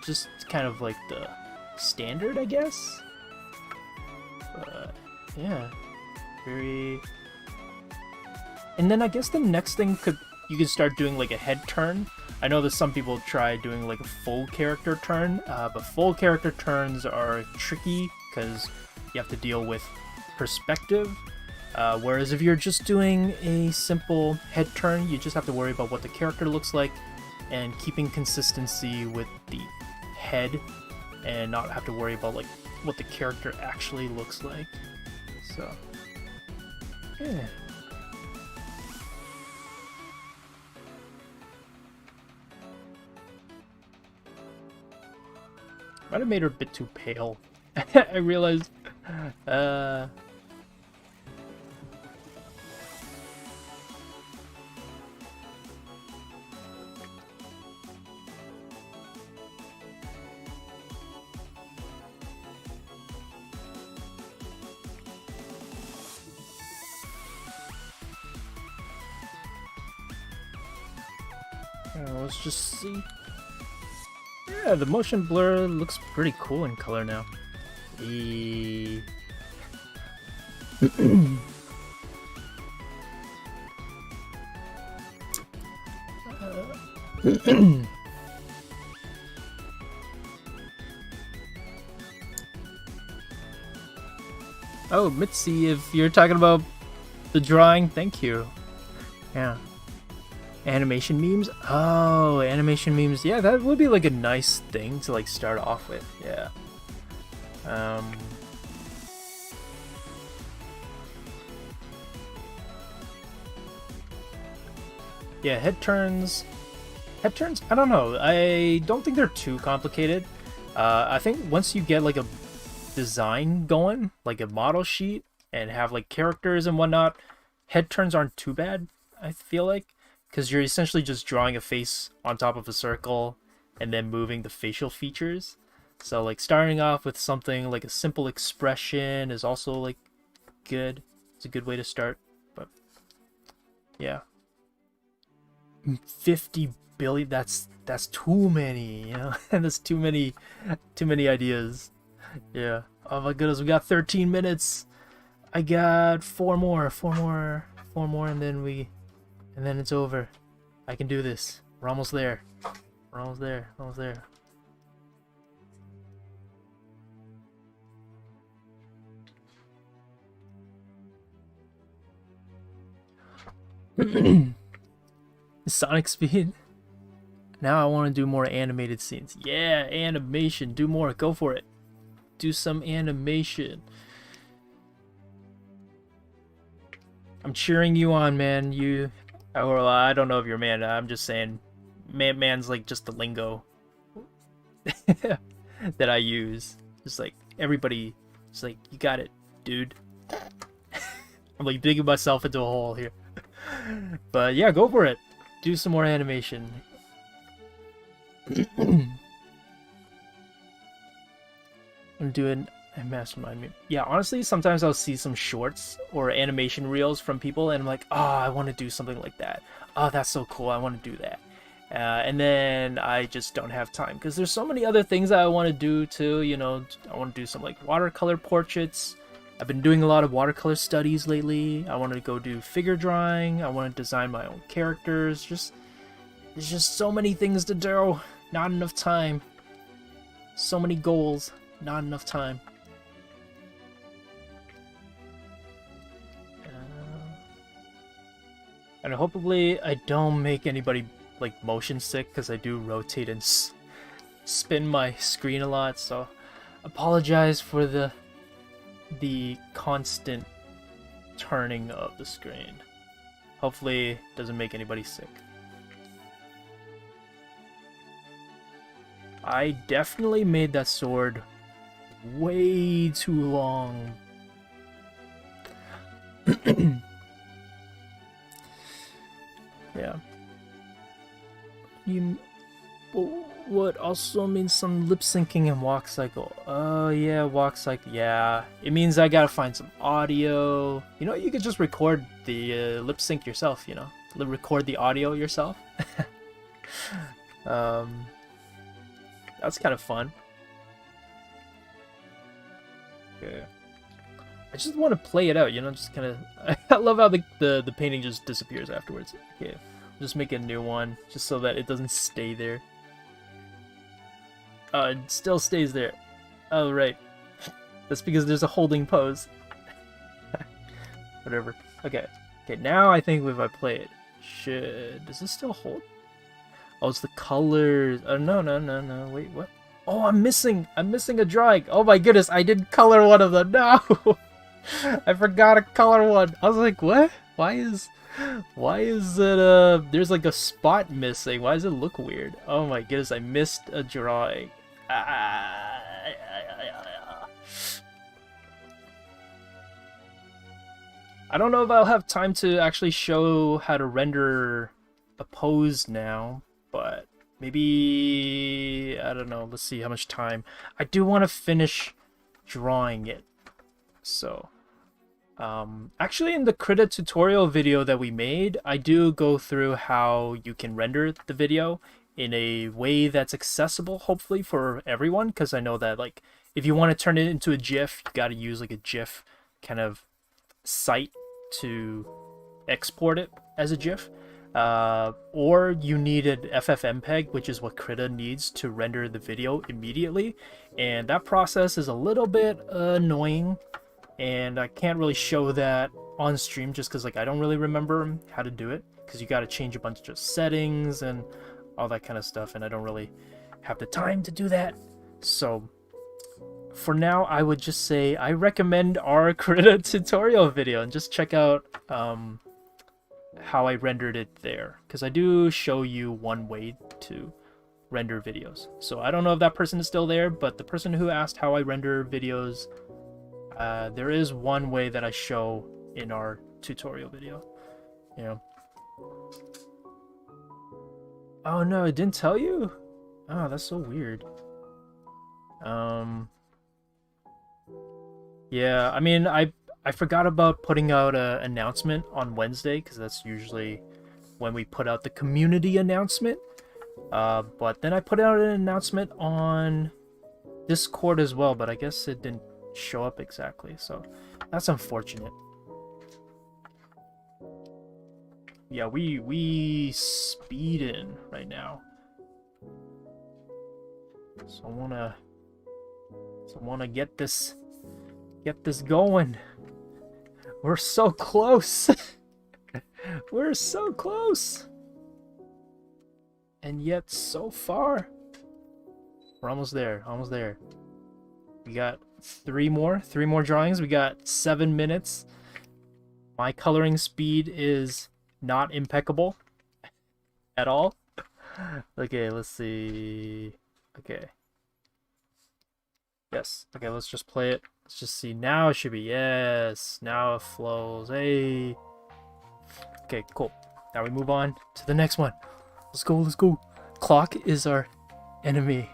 just kind of like the standard, I guess. But yeah, very. And then I guess the next thing you could start doing like a head turn. I know that some people try doing like a full character turn, but full character turns are tricky because you have to deal with perspective. Whereas if you're just doing a simple head turn, you just have to worry about what the character looks like and keeping consistency with the head and not have to worry about like what the character actually looks like. So yeah. Might have made her a bit too pale. I realized. Let's just see. Yeah, the motion blur looks pretty cool in color now. Oh, Mitzi, if you're talking about the drawing, thank you. Yeah. Animation memes? Oh, animation memes. Yeah, that would be like a nice thing to like start off with. Yeah. Yeah, head turns. Head turns, I don't know. I don't think they're too complicated. I think once you get like a design going, like a model sheet, and have like characters and whatnot, head turns aren't too bad, I feel like. Because you're essentially just drawing a face on top of a circle and then moving the facial features. So like starting off with something like a simple expression is also like good. It's a good way to start. But yeah. 50 billion, that's too many, you know? And there's too many ideas. Yeah. Oh my goodness, we got 13 minutes. I got four more, and then it's over. I can do this. We're almost there. We're almost there. Almost there. Sonic speed. Now I want to do more animated scenes. Yeah, animation. Do more. Go for it. Do some animation. I'm cheering you on, man. Or I don't know if you're man. I'm just saying, man's like just the lingo that I use. Just like everybody, just like you got it, dude. I'm like digging myself into a hole here. But yeah, go for it. Do some more animation. I'm doing a mastermind me. Yeah, honestly, sometimes I'll see some shorts or animation reels from people, and I'm like, oh, I want to do something like that. Oh, that's so cool. I want to do that. And then I just don't have time because there's so many other things that I want to do too. You know, I want to do some like watercolor portraits. I've been doing a lot of watercolor studies lately. I want to go do figure drawing. I want to design my own characters. There's just so many things to do. Not enough time. So many goals. Not enough time. And hopefully I don't make anybody like motion sick because I do rotate and spin my screen a lot. So apologize for the constant turning of the screen. Hopefully it doesn't make anybody sick. I definitely made that sword way too long. Yeah. What also means some lip syncing and walk cycle. Oh yeah, walk cycle. Yeah, it means I gotta find some audio. You know, you could just record the lip sync yourself. You know, record the audio yourself. That's kind of fun. Okay. I just want to play it out. You know, just kind of. I love how the painting just disappears afterwards. Okay, just make a new one just so that it doesn't stay there. It still stays there. Oh, right. That's because there's a holding pose. Whatever. Okay. Okay, now I think if I play it, does this still hold? Oh, it's the colors. Oh, no. Wait, what? Oh, I'm missing a drawing. Oh my goodness, I didn't color one of them. No! I forgot to color one. I was like, what? Why is it, there's like a spot missing. Why does it look weird? Oh my goodness, I missed a drawing. I don't know if I'll have time to actually show how to render a pose now, but maybe, I don't know, let's see how much time. I do want to finish drawing it. So, actually in the Krita tutorial video that we made, I do go through how you can render the video in a way that's accessible, hopefully, for everyone, because I know that, like, if you want to turn it into a GIF, you got to use, like, a GIF kind of site to export it as a GIF. Or you need an FFmpeg, which is what Krita needs to render the video immediately. And that process is a little bit annoying, and I can't really show that on stream just because, like, I don't really remember how to do it, because you got to change a bunch of settings and all that kind of stuff, and I don't really have the time to do that. So for now, I would just say I recommend our Krita tutorial video and just check out how I rendered it there, because I do show you one way to render videos. So I don't know if that person is still there, but the person who asked how I render videos, there is one way that I show in our tutorial video. You know. Oh no, it didn't tell you? Oh, that's so weird. Yeah, I mean, I forgot about putting out an announcement on Wednesday, because that's usually when we put out the community announcement. But then I put out an announcement on Discord as well, but I guess it didn't show up exactly, so that's unfortunate. Yeah, we speeding right now. So I wanna get this going. We're so close. We're so close. And yet so far. We're almost there. Almost there. We got three more drawings. We got 7 minutes. My coloring speed is not impeccable at all. Okay, let's see. Okay. Yes. Okay, let's just play it. Let's just see. Now it should be. Yes. Now it flows. Hey. Okay, cool. Now we move on to the next one. Let's go. Let's go. Clock is our enemy.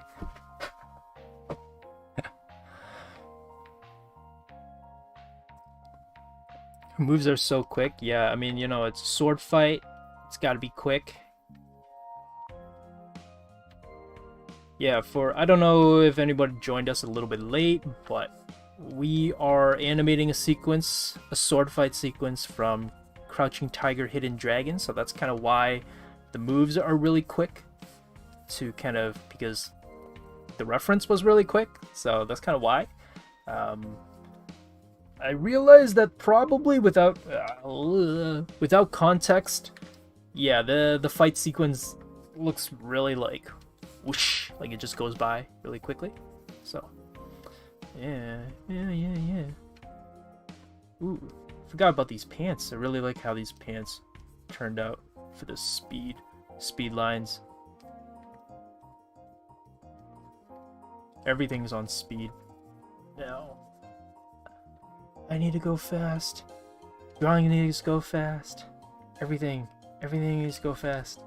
Moves are so quick. Yeah, I mean, you know, it's a sword fight. It's got to be quick. Yeah, I don't know if anybody joined us a little bit late, but we are animating a sequence, a sword fight sequence from Crouching Tiger, Hidden Dragon. So that's kind of why the moves are really quick, because the reference was really quick. So that's kind of why. I realized that probably without context, yeah, the fight sequence looks really like whoosh, like it just goes by really quickly. So yeah. Ooh, forgot about these pants. I really like how these pants turned out for the speed lines. Everything's on speed now. I need to go fast. Drawing needs to go fast. Everything needs to go fast.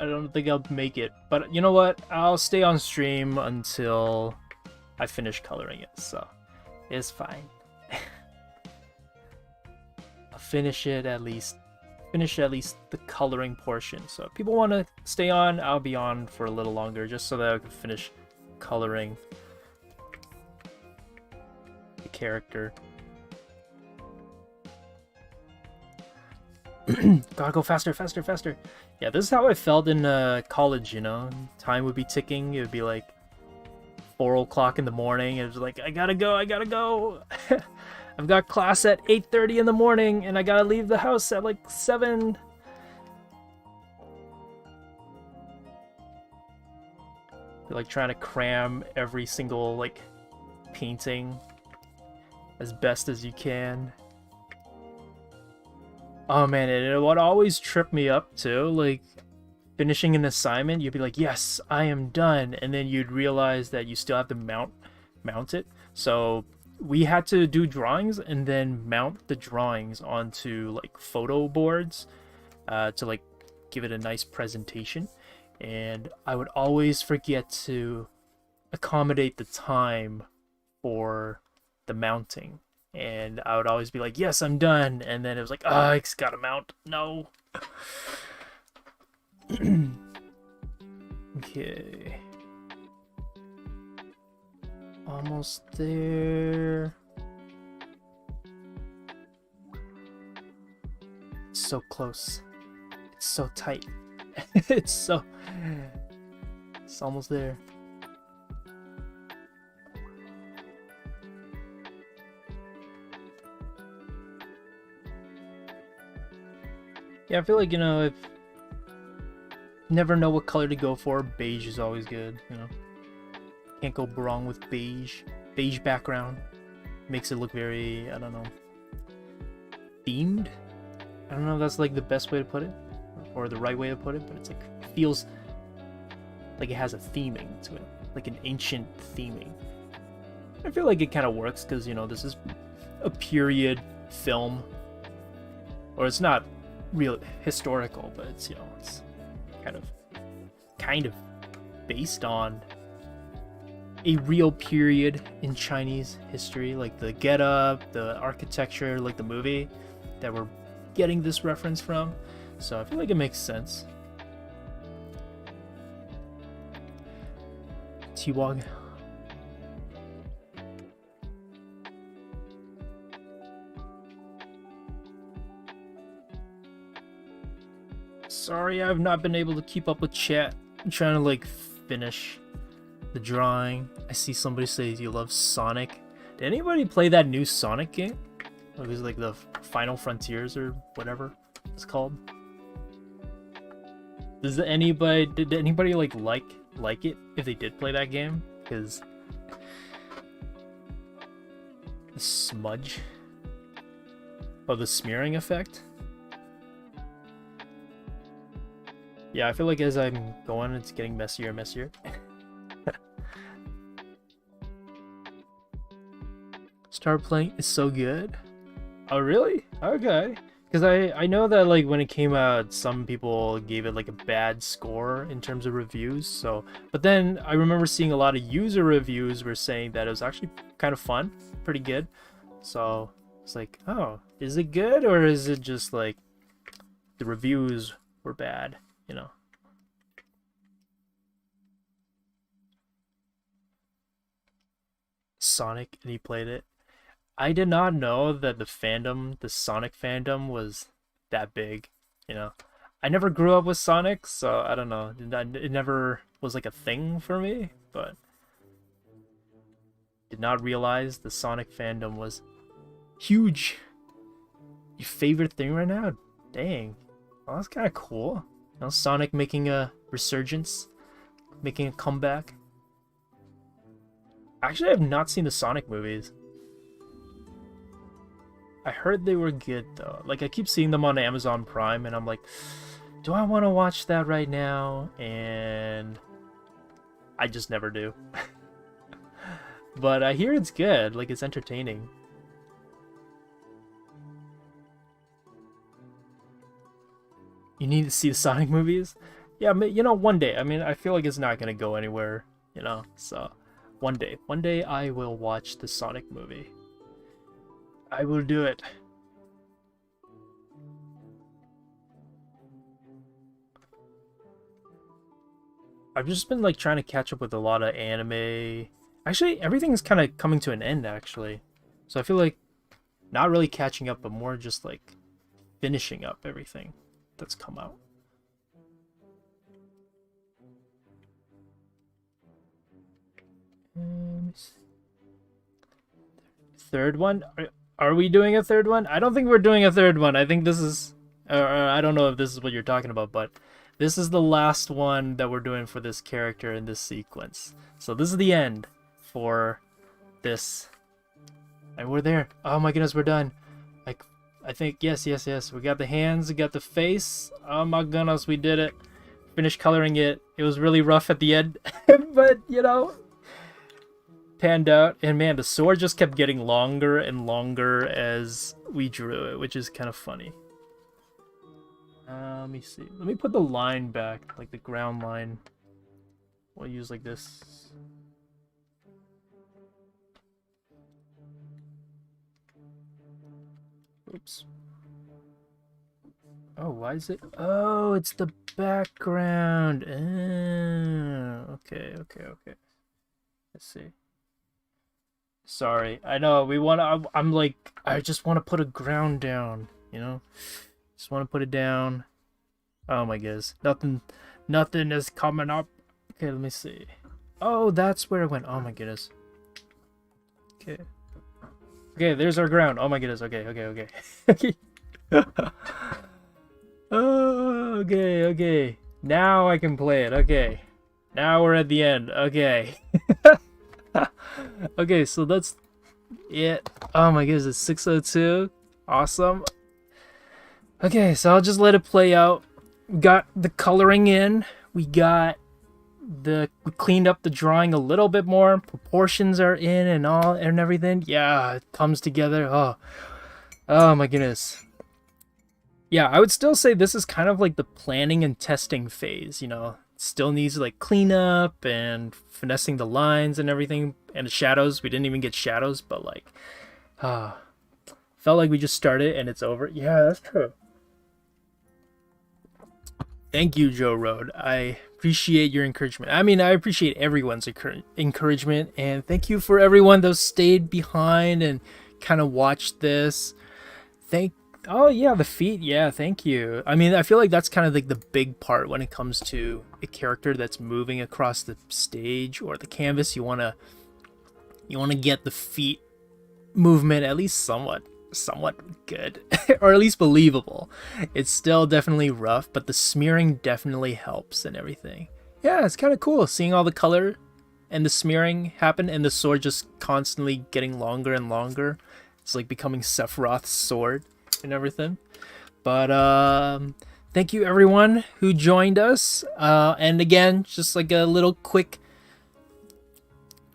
I don't think I'll make it, but you know what? I'll stay on stream until I finish coloring it, so it's fine. I'll finish at least the coloring portion. So if people want to stay on, I'll be on for a little longer just so that I can finish coloring the character. Gotta go faster. Yeah, this is how I felt in college, you know. Time would be ticking. It would be like 4 o'clock in the morning. It was like, I gotta go. I've got class at 8:30 in the morning, and I gotta leave the house at like 7. You're like trying to cram every single like painting as best as you can. Oh man, and what always tripped me up too, like finishing an assignment, you'd be like, yes, I am done, and then you'd realize that you still have to mount it. So we had to do drawings and then mount the drawings onto like photo boards to like give it a nice presentation. And I would always forget to accommodate the time for the mounting. And I would always be like, yes, I'm done. And then it was like, oh, I just gotta mount. No. Okay. Almost there. It's so close. It's so tight. It's almost there. Yeah, I feel like, you know, if never know what color to go for, beige is always good, you know. Can't go wrong with beige. Beige background makes it look very, I don't know, themed? I don't know if that's like the best way to put it, or the right way to put it, but it's like, it feels like it has a theming to it, like an ancient theming. I feel like it kind of works because, you know, this is a period film, or it's not real historical, but it's, you know, it's kind of based on a real period in Chinese history, like the get-up, the architecture, like the movie that we're getting this reference from. So I feel like it makes sense. T-Wog. Sorry, I've not been able to keep up with chat. I'm trying to like finish the drawing. I see somebody say you love Sonic. Did anybody play that new Sonic game? It was like the Final Frontiers or whatever it's called. Did anybody like it if they did play that game? Because the smudge of the smearing effect. Yeah, I feel like as I'm going, it's getting messier and messier. Start playing is so good. Oh really? Okay. Because I know that like when it came out, some people gave it like a bad score in terms of reviews. So, but then I remember seeing a lot of user reviews were saying that it was actually kind of fun, pretty good. So it's like, oh, is it good or is it just like the reviews were bad? You know. Sonic, and he played it. I did not know that the Sonic fandom was that big, you know. I never grew up with Sonic, so I don't know. It never was like a thing for me, but did not realize the Sonic fandom was huge. Your favorite thing right now? Dang. Well, that's kind of cool. You know, Sonic making a resurgence, making a comeback. Actually, I have not seen the Sonic movies. I heard they were good though. Like I keep seeing them on Amazon Prime and I'm like, do I want to watch that right now? And I just never do. But I hear it's good, like it's entertaining. You need to see the Sonic movies? Yeah, you know, one day. I mean, I feel like it's not gonna go anywhere, you know, so one day I will watch the Sonic movie. I will do it. I've just been like trying to catch up with a lot of anime. Actually, everything's kind of coming to an end actually. So I feel like not really catching up, but more just like finishing up everything that's come out. Third one? Are we doing a third one? I don't think we're doing a third one. I think this is... I don't know if this is what you're talking about, but this is the last one that we're doing for this character in this sequence. So this is the end for this. And we're there. Oh my goodness, we're done. Like, I think, yes. We got the hands, we got the face. Oh my goodness, we did it. Finished coloring it. It was really rough at the end. But, you know... panned out, and man, the sword just kept getting longer and longer as we drew it, which is kind of funny. Let me see. Let me put the line back, like the ground line. We'll use like this. Oops. Oh, why is it? Oh, it's the background. Okay. Let's see. Sorry, I know we want to. I'm like, I just want to put a ground down, you know. Just want to put it down. Oh my goodness, nothing is coming up. Okay, let me see. Oh, that's where it went. Oh my goodness. Okay. There's our ground. Oh my goodness. Okay. Oh, okay. Now I can play it. Okay. Now we're at the end. Okay. Okay, so that's it. Oh my goodness, it's 6:02. Awesome. Okay, so I'll just let it play out. Got the coloring in. We cleaned up the drawing a little bit more. Proportions are in and all and everything. Yeah, it comes together. Oh my goodness. Yeah, I would still say this is kind of like the planning and testing phase, you know. Still needs like cleanup and finessing the lines and everything, and the shadows. We didn't even get shadows, but like felt like we just started and it's over. Yeah, that's true. Thank you, Joe Road. I appreciate your encouragement. I mean, I appreciate everyone's encouragement, and thank you for everyone that stayed behind and kind of watched this. Oh yeah, the feet. Yeah, thank you. I mean, I feel like that's kind of like the big part when it comes to a character that's moving across the stage or the canvas. You want to get the feet movement at least somewhat good or at least believable. It's still definitely rough, but the smearing definitely helps and everything. Yeah, it's kind of cool seeing all the color and the smearing happen and the sword just constantly getting longer and longer. It's like becoming Sephiroth's sword and everything. But thank you everyone who joined us. And again, just like a little quick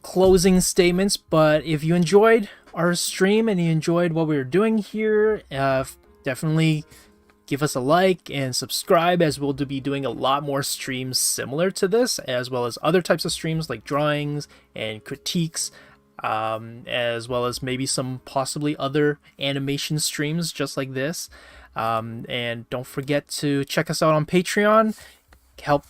closing statements, but if you enjoyed our stream and you enjoyed what we were doing here, definitely give us a like and subscribe, as we'll be doing a lot more streams similar to this, as well as other types of streams like drawings and critiques, as well as maybe some possibly other animation streams just like this. And don't forget to check us out on Patreon. Help,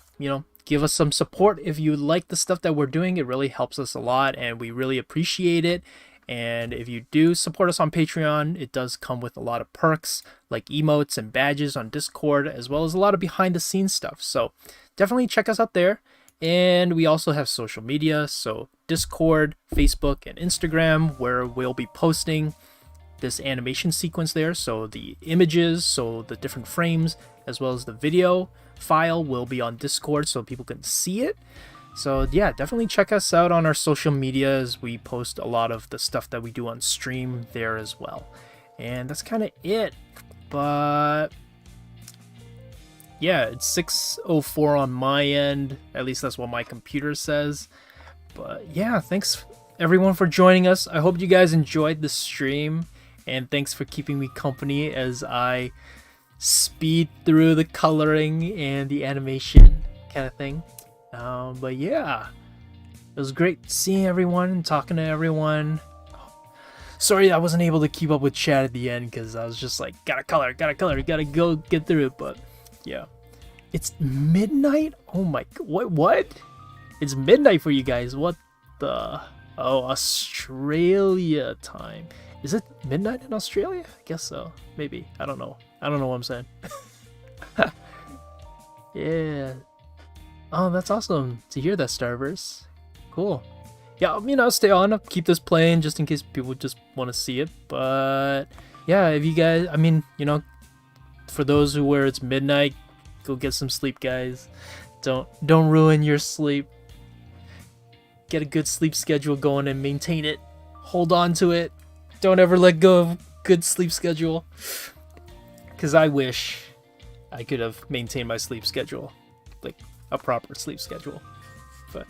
give us some support if you like the stuff that we're doing. It really helps us a lot and we really appreciate it. And if you do support us on Patreon, it does come with a lot of perks like emotes and badges on Discord, as well as a lot of behind the scenes stuff. So definitely check us out there. And we also have social media, so Discord, Facebook, and Instagram, where we'll be posting this animation sequence there. So the images, so the different frames, as well as the video file will be on Discord so people can see it. So yeah, definitely check us out on our social media, as we post a lot of the stuff that we do on stream there as well. And that's kind of it. But yeah, it's 6:04 on my end. At least that's what my computer says. But yeah, thanks everyone for joining us. I hope you guys enjoyed the stream. And thanks for keeping me company as I speed through the coloring and the animation kind of thing. But yeah, it was great seeing everyone and talking to everyone. Sorry I wasn't able to keep up with chat at the end because I was just like, gotta color, gotta go get through it. But yeah, it's midnight. Oh my, what? It's midnight for you guys. What the? Oh, Australia time. Is it midnight in Australia? I guess so. Maybe. I don't know what I'm saying. Yeah. Oh, that's awesome to hear that, Starburst. Cool. Yeah, stay on, keep this playing just in case people just want to see it. But yeah, if you guys, for those where it's midnight, go get some sleep, guys. Don't ruin your sleep. Get a good sleep schedule going and maintain it. Hold on to it. Don't ever let go of good sleep schedule. Because I wish I could have maintained my sleep schedule. Like a proper sleep schedule. But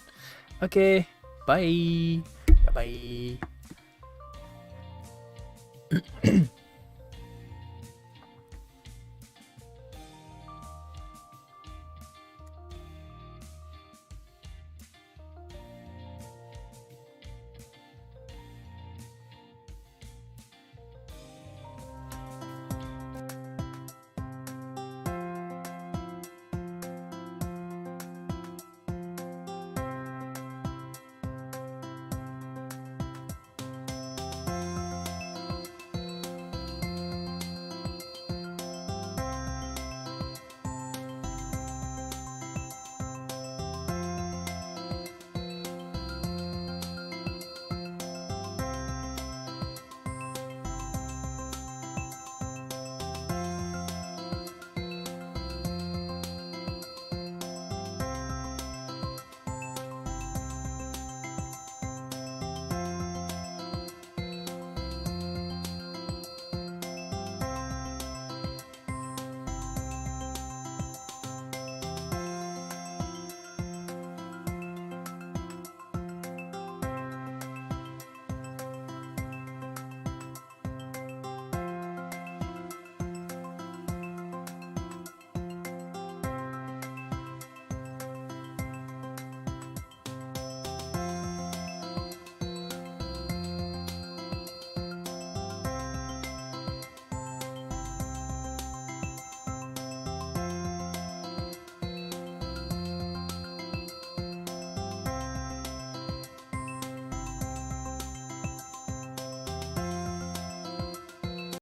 okay, bye. Bye.